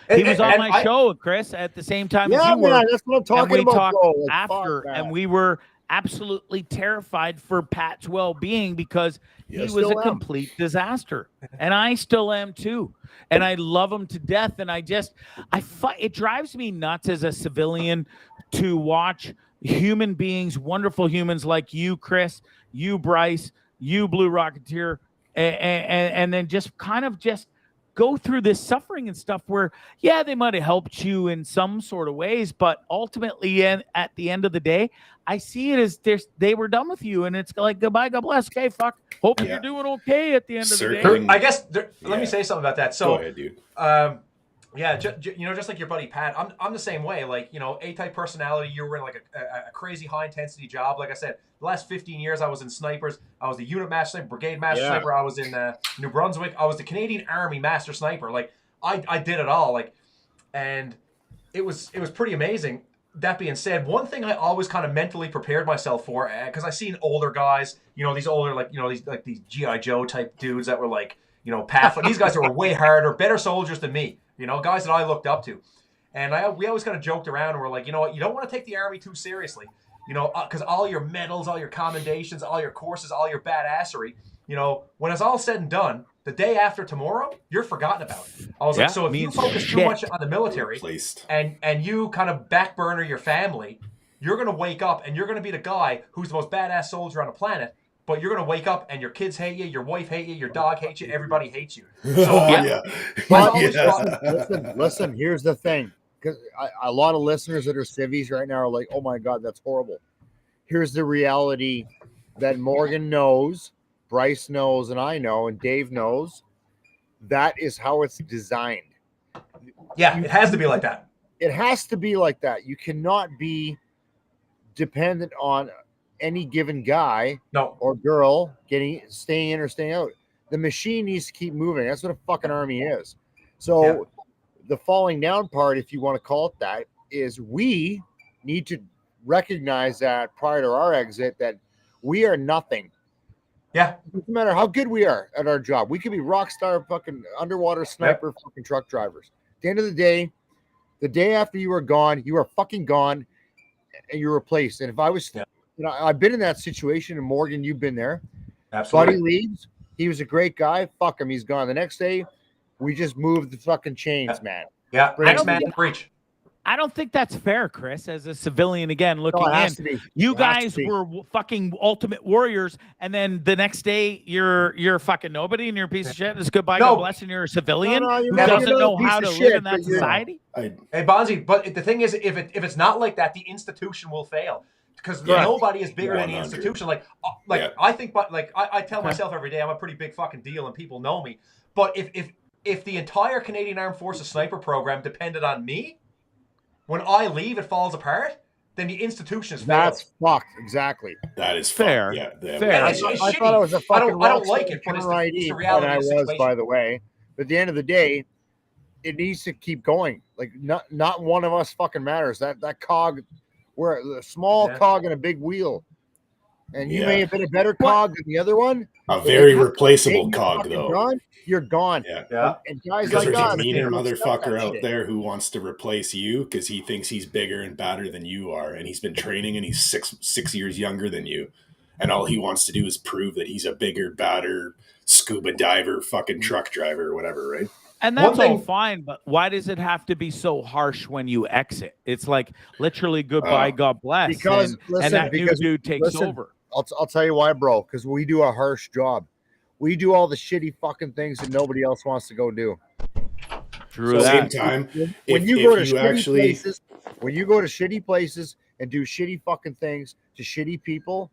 He was on my show, Chris, at the same time as you were. Yeah, that's what I'm talking about, bro. Like, after, and we were absolutely terrified for Pat's well-being because he was a complete disaster. And I still am too. And I love him to death. And it drives me nuts as a civilian to watch human beings, wonderful humans like you, Chris, you, Bryce, you, Blue Rocketeer, and then just kind of just go through this suffering and stuff where, yeah, they might have helped you in some sort of ways, but ultimately, and at the end of the day, I see it as they were done with you, and it's like, goodbye, God bless, okay, fuck, hope you're doing okay at the end of the day. I guess, let me say something about that. So, go ahead, dude. Yeah, just like your buddy Pat, I'm the same way. Like, A-type personality. You were in like a crazy high intensity job. Like I said, the last 15 years I was in snipers. I was the unit master sniper, brigade master sniper. I was in New Brunswick. I was the Canadian Army master sniper. Like I did it all. Like, and it was pretty amazing. That being said, one thing I always kind of mentally prepared myself for, because I seen older guys, these older these GI Joe type dudes that were like, pathfinder. These guys that were way harder, better soldiers than me. Guys that I looked up to. And we always kind of joked around and we're like, you know what, you don't want to take the Army too seriously, because all your medals, all your commendations, all your courses, all your badassery, when it's all said and done, the day after tomorrow, you're forgotten about. I was like, so if you focus too much on the military and you kind of back burner your family, you're going to wake up and you're going to be the guy who's the most badass soldier on the planet. But you're going to wake up and your kids hate you, your wife hates you, your dog hates you, everybody hates you. So, listen, here's the thing. Because a lot of listeners that are civvies right now are like, oh my God, that's horrible. Here's the reality that Morgan knows, Bryce knows, and I know, and Dave knows. that is how it's designed. Yeah, it has to be like that. It has to be like that. You cannot be dependent on any given guy No. or girl staying in or staying out. The machine needs to keep moving. That's what a fucking army is. So the falling down part, if you want to call it that, is we need to recognize that prior to our exit that we are nothing. Yeah. It doesn't matter how good we are at our job. We could be rock star fucking underwater sniper fucking truck drivers. At the end of the day after you are gone, you are fucking gone and you're replaced. And if I was, I've been in that situation, and Morgan, you've been there. Absolutely. Buddy leaves. He was a great guy. Fuck him. He's gone. The next day, we just moved the fucking chains, man. Yeah. Thanks, man. Preach. I don't think that's fair, Chris, as a civilian, again, looking in. You guys were fucking ultimate warriors, and then the next day you're fucking nobody and you're a piece of shit. It's goodbye, God bless, and you're a civilian who doesn't know how to live in that society. Hey, Bonzi, but the thing is, if it's not like that, the institution will fail. Because nobody is bigger than the institution. I think, but I tell myself every day, I'm a pretty big fucking deal, and people know me. But if the entire Canadian Armed Forces sniper program depended on me, when I leave, it falls apart. Then the institution is that's fucked. Exactly. That is fair. Yeah, fair. I thought it was a fucking. I don't like it, but it's the reality. And I was, by the way. But at the end of the day, it needs to keep going. Like not one of us fucking matters. That cog, we're a small cog in a big wheel, and you may have been a better cog than the other one. A very replaceable cog, though. Gone, you're gone. Yeah. And guys because like there's us, a meaner motherfucker out there who wants to replace you because he thinks he's bigger and badder than you are, and he's been training and he's six years younger than you, and all he wants to do is prove that he's a bigger, badder scuba diver, fucking truck driver or whatever, right? And that's all fine, but why does it have to be so harsh when you exit? It's like literally goodbye, God bless, because and that new dude takes over. I'll tell you why, bro. Because we do a harsh job. We do all the shitty fucking things that nobody else wants to go do. True. At the same time, when you go to shitty places and do shitty fucking things to shitty people,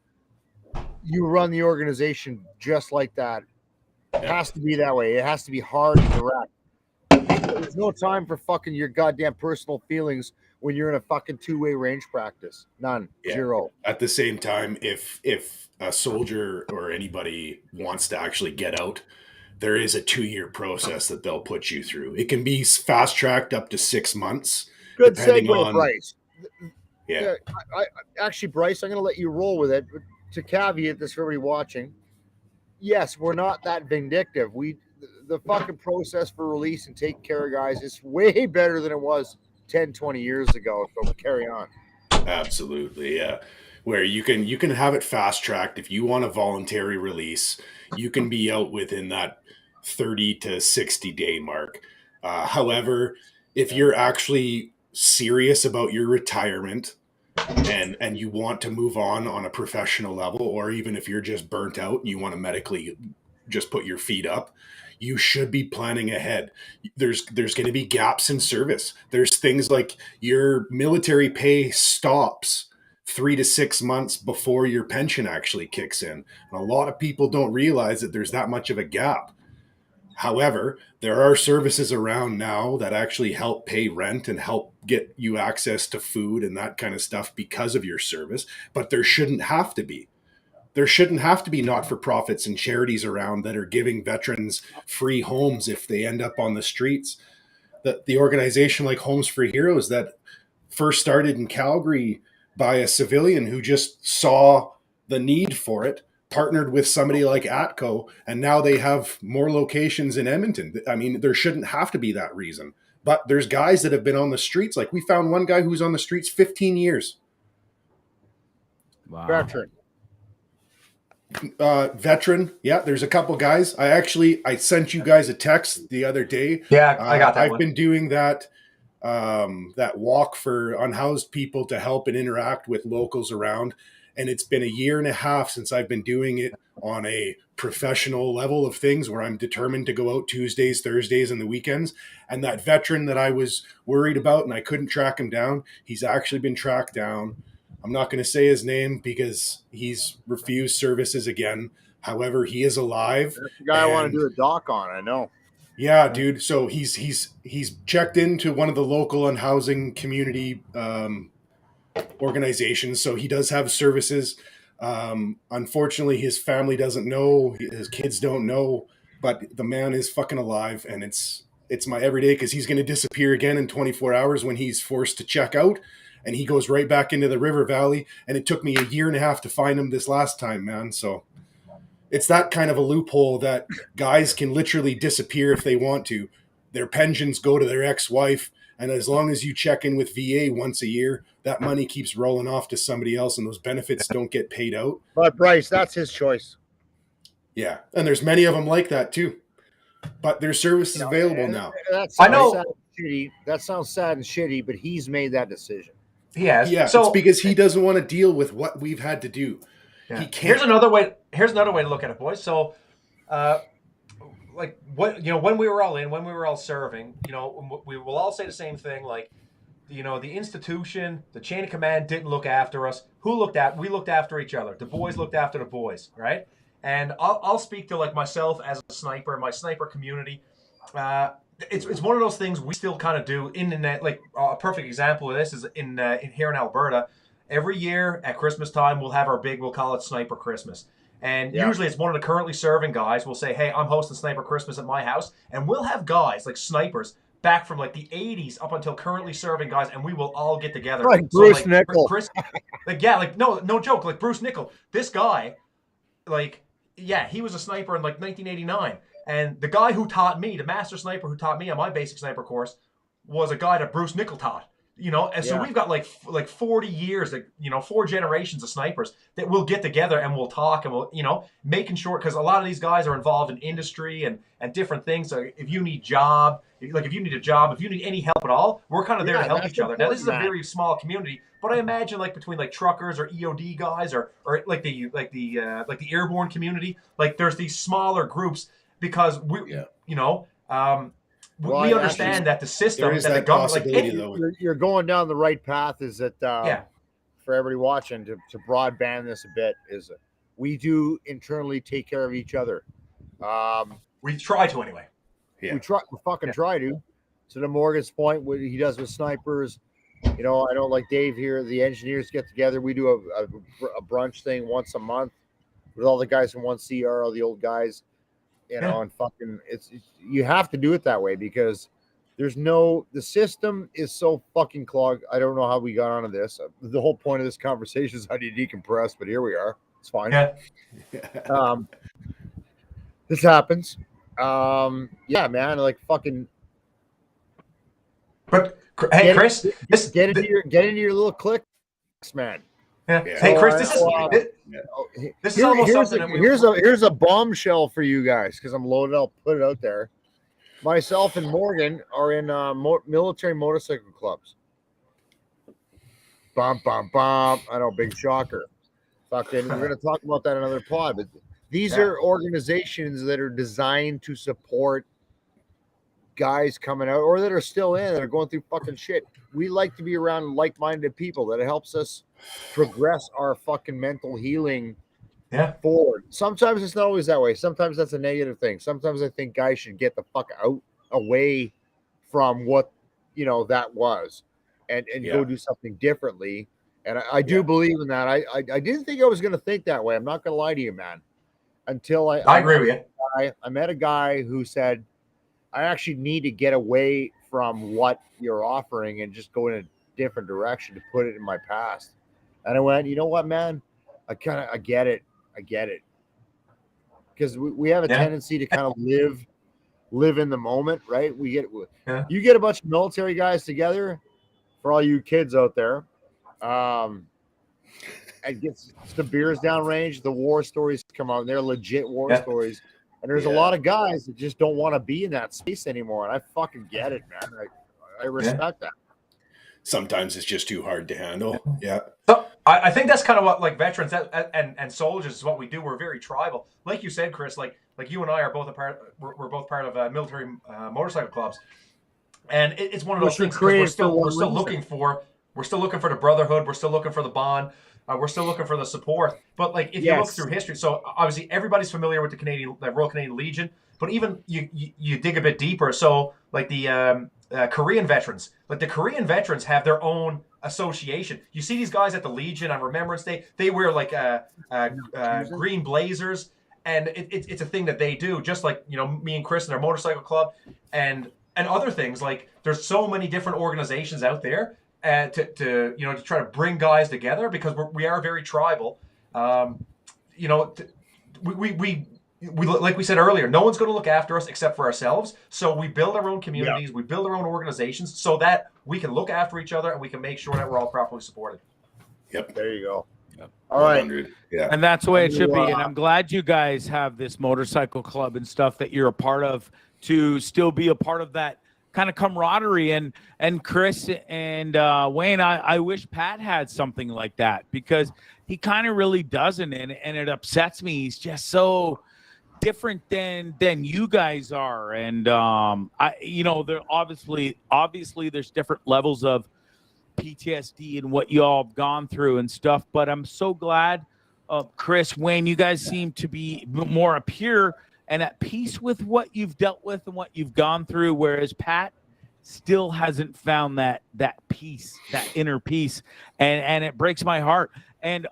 you run the organization just like that. It has to be that way. It has to be hard and direct. There's no time for fucking your goddamn personal feelings when you're in a fucking two-way range practice. None. Zero. At the same time, if a soldier or anybody wants to actually get out, there is a 2-year process that they'll put you through. It can be fast-tracked up to 6 months. Good segue, Bryce. Yeah. I actually, Bryce, I'm going to let you roll with it. But to caveat this for everybody watching, yes, we're not that vindictive. The fucking process for release and taking care of guys is way better than it was 10, 20 years ago. So carry on. Absolutely, yeah. Where you can have it fast-tracked. If you want a voluntary release, you can be out within that 30 to 60 day mark. However, if you're actually serious about your retirement and you want to move on a professional level, or even if you're just burnt out and you want to medically just put your feet up, you should be planning ahead. There's going to be gaps in service. There's things like your military pay stops 3 to 6 months before your pension actually kicks in. And a lot of people don't realize that there's that much of a gap. However, there are services around now that actually help pay rent and help get you access to food and that kind of stuff because of your service, but there shouldn't have to be. There shouldn't have to be not-for-profits and charities around that are giving veterans free homes if they end up on the streets. The organization like Homes for Heroes that first started in Calgary by a civilian who just saw the need for it, partnered with somebody like ATCO, and now they have more locations in Edmonton. I mean, there shouldn't have to be that reason. But there's guys that have been on the streets. Like we found one guy who was on the streets 15 years. Wow. Veteran. Veteran. Yeah, there's a couple guys. I sent you guys a text the other day. Yeah, I got that. I've been doing that walk for unhoused people to help and interact with locals around. And it's been 1.5 years since I've been doing it on a professional level of things where I'm determined to go out Tuesdays, Thursdays, and the weekends. And that veteran that I was worried about and I couldn't track him down, he's actually been tracked down. I'm not going to say his name because he's refused services again. However, he is alive. That's the guy I want to do a doc on, I know. Yeah, dude. So he's checked into one of the local and housing community organizations. So he does have services. Unfortunately, his family doesn't know. His kids don't know. But the man is fucking alive, and it's my everyday because he's going to disappear again in 24 hours when he's forced to check out, and he goes right back into the river valley. And it took me a year and a half to find him this last time, man. So it's that kind of a loophole that guys can literally disappear if they want to. Their pensions go to their ex-wife, and as long as you check in with VA once a year, that money keeps rolling off to somebody else, and those benefits don't get paid out. But Bryce, that's his choice. Yeah, and there's many of them like that too. But there's services available now. I know. That sounds sad and shitty, but he's made that decision. He has. Yeah, So it's because he doesn't want to deal with what we've had to do. yeah. He can't. Here's another way to look at it, boys. So, like what when we were all serving, we will all say the same thing. Like, the institution, the chain of command didn't look after us. We looked after each other. The boys looked after the boys, right? And I'll speak to like myself as a sniper, my sniper community. It's one of those things we still kind of do in the net. Like a perfect example of this is in here in Alberta. Every year at Christmas time, we'll have we'll call it Sniper Christmas. And usually it's one of the currently serving guys will say, hey, I'm hosting Sniper Christmas at my house. And we'll have guys like snipers back from like the 80s up until currently serving guys, and we will all get together. Like Bruce Nichol. No joke. Like Bruce Nichol, this guy, he was a sniper in like 1989. And the guy who taught me, the master sniper who taught me on my basic sniper course, was a guy that Bruce Nichol taught. And so we've got like 40 years, 4 generations of snipers that will get together and we'll talk and we'll, making sure, because a lot of these guys are involved in industry and different things. So if you need if you need any help at all, we're kind of there to help each other. Now, this is a very small community, but I imagine like between like truckers or EOD guys or like the airborne community, like there's these smaller groups because we understand that the system that the government, you're going down the right path. Is that for everybody watching to broadband this a bit? Is we do internally take care of each other. We try to anyway. Yeah. We try to. To the Morgan's point, what he does with snipers. I know like Dave here, the engineers get together. We do a brunch thing once a month with all the guys from 1CR, all the old guys. And fucking it's you have to do it that way because the system is so fucking clogged. I don't know how we got onto this. The whole point of this conversation is how do you decompress, but here we are. It's fine. Yeah. This happens. Man, like fucking. But hey, Chris, get into your little clicks, man. Yeah. Hey, Chris, this is almost something. Here's a bombshell for you guys because I'm loaded. I'll put it out there. Myself and Morgan are in military motorcycle clubs. Bum bum bum. I know, big shocker. Fucking, we're gonna talk about that in another pod. But these are organizations that are designed to support guys coming out or that are still in that are going through fucking shit. We like to be around like-minded people that helps us progress our fucking mental healing forward. Sometimes it's not always that way. Sometimes that's a negative thing. Sometimes I think guys should get the fuck away from what that was and go do something differently. And I do believe in that. I didn't think I was going to think that way. I'm not going to lie to you, man. Until I agree with you. I met a guy who said, I actually need to get away from what you're offering and just go in a different direction to put it in my past. And I went, you know what, man? I get it. Because we have a tendency to kind of live in the moment, right? You get a bunch of military guys together, for all you kids out there, and gets the beers downrange, the war stories come out, and they're legit war stories. And there's a lot of guys that just don't want to be in that space anymore. And I fucking get it, man. I respect that. Sometimes it's just too hard to handle. Yeah. So I think that's kind of what like veterans and soldiers is what we do. We're very tribal. Like you said, Chris, like you and I are both we're both part of military motorcycle clubs. And it's one of those things because we're still looking for the brotherhood. We're still looking for the bond. We're still looking for the support. But like if you look through history, so obviously everybody's familiar with the Royal Canadian Legion. But even you dig a bit deeper. So like the Korean veterans, like the Korean veterans have their own association. You see these guys at the Legion on Remembrance Day. They wear like green blazers, and it's a thing that they do. Just like me and Chris and our motorcycle club, and other things. Like there's so many different organizations out there to try to bring guys together because we are very tribal. We like we said earlier, no one's going to look after us except for ourselves. So we build our own communities, we build our own organizations so that we can look after each other and we can make sure that we're all properly supported. Yep. There you go. Yep. All right. 100. Yeah. And that's the way it should be. And I'm glad you guys have this motorcycle club and stuff that you're a part of to still be a part of that kind of camaraderie. And Chris and Wayne, I wish Pat had something like that because he kind of really doesn't. And it upsets me. He's just so different than you guys are. And there obviously there's different levels of PTSD and what you all have gone through and stuff, but I'm so glad Chris, Wayne, you guys seem to be more pure and at peace with what you've dealt with and what you've gone through, whereas Pat still hasn't found that peace, that inner peace, and it breaks my heart. And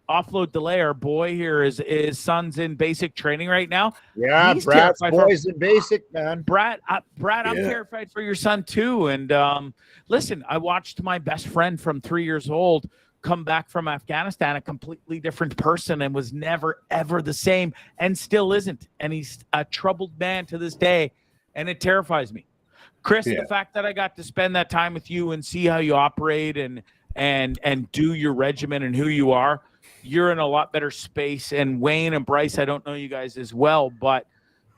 Offload Delay, our boy here, his son's in basic training right now. Yeah, He's Brad's boys in basic, man. Brad, I'm terrified for your son too. And listen, I watched my best friend from 3 years old come back from Afghanistan, a completely different person, and was never, ever the same, and still isn't. And he's a troubled man to this day, and it terrifies me. Chris, the fact that I got to spend that time with you and see how you operate and do your regimen and who you are, you're in a lot better space. And Wayne and Bryce, I don't know you guys as well, but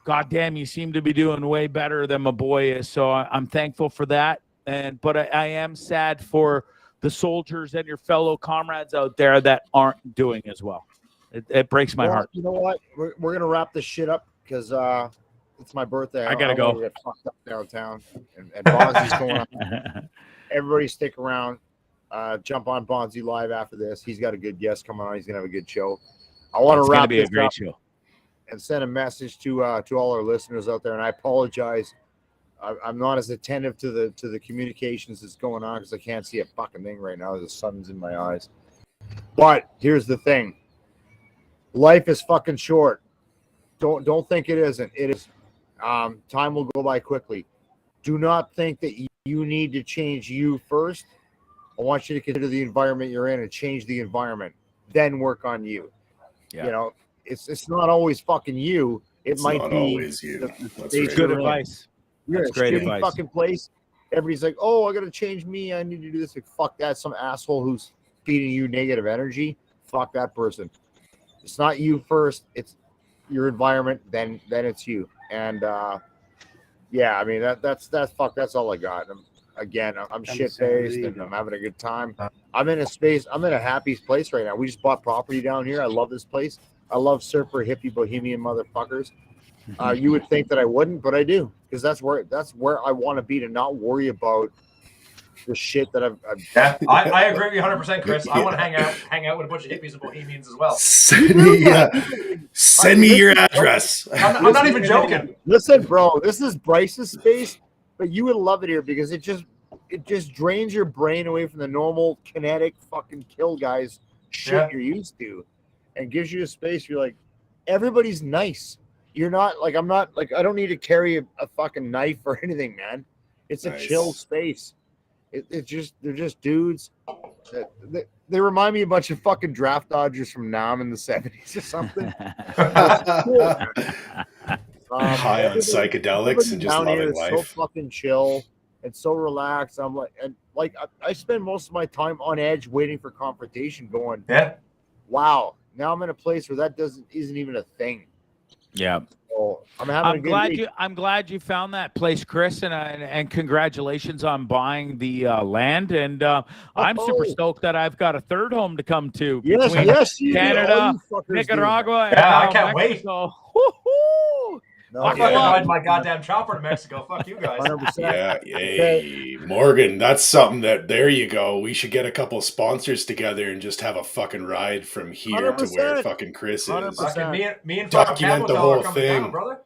goddamn, you seem to be doing way better than my boy is. So I'm thankful for that. But I am sad for the soldiers and your fellow comrades out there that aren't doing as well. It breaks my heart. You know what? We're going to wrap this shit up because it's my birthday. I gotta go. Get fucked up downtown. And Bonzi's going on. Everybody stick around. Jump on Bonzi Live after this. He's got a good guest coming on. He's going to have a good show. I want to wrap this up and send a message to all our listeners out there. And I apologize. I'm not as attentive to the communications that's going on because I can't see a fucking thing right now. The sun's in my eyes. But here's the thing. Life is fucking short. Don't think it isn't. It is. Time will go by quickly. Do not think that you need to change you first. I want you to consider the environment you're in and change the environment. Then work on you. Yeah. You know, it's not always fucking you. It's might be always you. That's good advice. You're That's in a great shitty advice. fucking place. Everybody's like, oh, I got to change me. I need to do this. Like, fuck that. Some asshole who's feeding you negative energy. Fuck that person. It's not you first. It's your environment. Then it's you. And yeah, I mean that's all I got. I'm shit faced and I'm having a good time. I'm in a happy place right now. We just bought property down here. I love this place. I love surfer hippie bohemian motherfuckers. You would think that I wouldn't, but I do because that's where I want to be, to not worry about the shit that I've I agree with you 100%, Chris. I want to hang out with a bunch of hippies and bohemians as well. Send me your address. I'm not even joking. Listen, bro, this is Bryce's space, but you would love it here because it just drains your brain away from the normal kinetic fucking kill guys shit you're used to, and gives you a space. You're like, everybody's nice. You're not like, I'm not like, I don't need to carry a fucking knife or anything, man. It's a chill space. They're just dudes. They remind me a bunch of fucking draft dodgers from Nam in the 70s or something. High on psychedelics and just loving life. So fucking chill and so relaxed. I'm like, I spend most of my time on edge waiting for confrontation. Going, wow. Now I'm in a place where that isn't even a thing. Yeah. So I'm glad you found that place, Chris, and congratulations on buying the land. And I'm super stoked that I've got a third home to come to. Yes, Canada, Nicaragua. Yeah, and I can't Mexico. Wait. I fucking ride my goddamn chopper to Mexico. Fuck you guys. 100%. Yeah, yay. Morgan, that's something there you go. We should get a couple of sponsors together and just have a fucking ride from here 100%. to where fucking Chris is. 100%. Me and Document the whole thing. brother.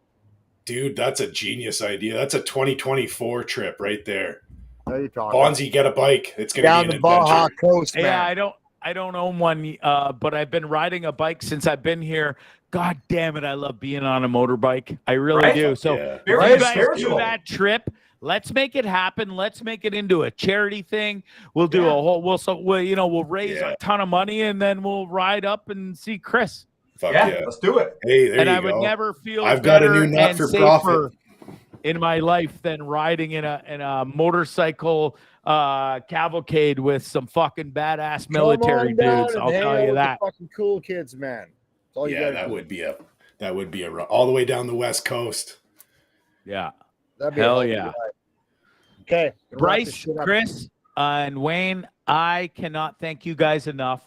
Dude, that's a genius idea. That's a 2024 trip right there. How you talking? Bonzi, get a bike. It's going Down to be the an Baja adventure. Coast, man. Yeah, I don't own one, but I've been riding a bike since I've been here. God damn it, I love being on a motorbike. I really Right? do. So Yeah. Very you guys do spiritual. that trip. Let's make it happen. Let's make it into a charity thing. We'll do Yeah. a whole. We'll raise Yeah. a ton of money and then we'll ride up and see Chris. Fuck Yeah, yeah. let's do it. Hey, there And you I would go. never feel I've got a better new nut and for safer profit. in my life than riding in a motorcycle cavalcade with some fucking badass military Come on down dudes. and I'll hang tell out you with that. the fucking cool kids, man. That's all you Yeah, gotta that do. would be a all the way down the West Coast. Yeah. That'd be a Hell hell of a yeah. ride. Okay, gonna wrap this Bryce, shit up. Chris, and Wayne, I cannot thank you guys enough.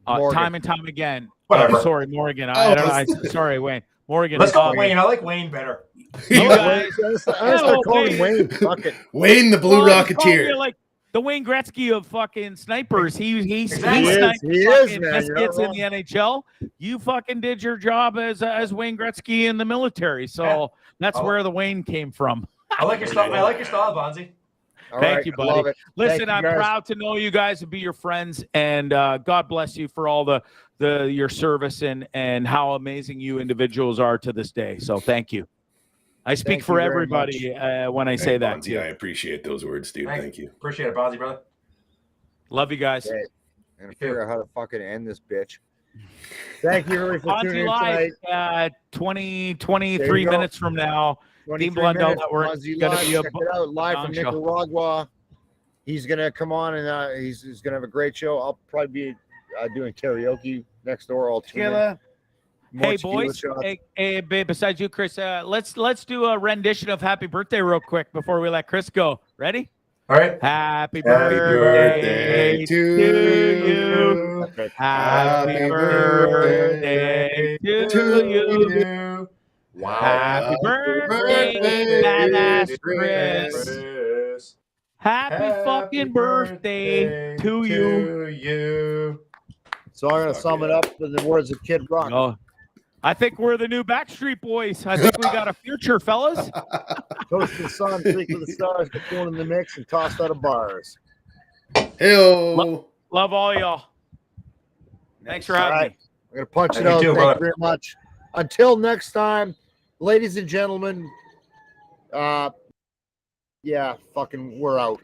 Morgan. Time and time again. Whatever. Sorry, Morgan. I don't know. Sorry, Wayne. Morgan. Let's go with Wayne. I like Wayne better. You guys. I'm gonna start calling him Wayne. Fuck it. Wayne the Blue Well, he's calling Rocketeer. you like the Wayne Gretzky of fucking snipers. He Exactly. sniped He is, fucking man. You're biscuits not in the NHL. You fucking did your job as Wayne Gretzky in the military. So Yeah. that's Oh. where the Wayne came from. I like your style. I like your style, Bonzi. All Thank right, you, I buddy. love it. Listen, Thank you, I'm guys. proud to know you guys and be your friends, and God bless you for all your service and how amazing you individuals are to this day. So thank you. I speak Thank for you very everybody when I say Hey, that. Bonzi, Too. I appreciate those words, dude. Thanks. Thank you. Appreciate it, Bonzi, brother. Love you guys. Okay. I'm gonna figure out how to fucking end this bitch. Thank you everybody for tuning Bonzi in Live, tonight. 23 There you go. minutes from now. 23 Team Blundell minutes. Network, Bonzi gonna Live. be a Check it out live from long show. Nicaragua. He's gonna come on and he's gonna have a great show. I'll probably be doing karaoke next door. I'll tune in. More Hey tequila boys, shots. hey, babe, besides you, Chris, let's do a rendition of Happy Birthday real quick before we let Chris go. Ready? All right. Happy Happy birthday birthday to you. Okay. Happy Happy birthday to you. Wow. Happy birthday, badass Chris. Happy fucking birthday to you. So I'm gonna sum it up in the words of Kid Rock. Oh, I think we're the new Backstreet Boys. I think we got a future, fellas. Toast to the sun, drink to the stars, get one in the mix, and tossed out of bars. Heyo. Love all y'all. Thanks for having me. I'm gonna punch it You out. too, Thank brother. you very much. Until next time, ladies and gentlemen. Yeah, fucking, we're out.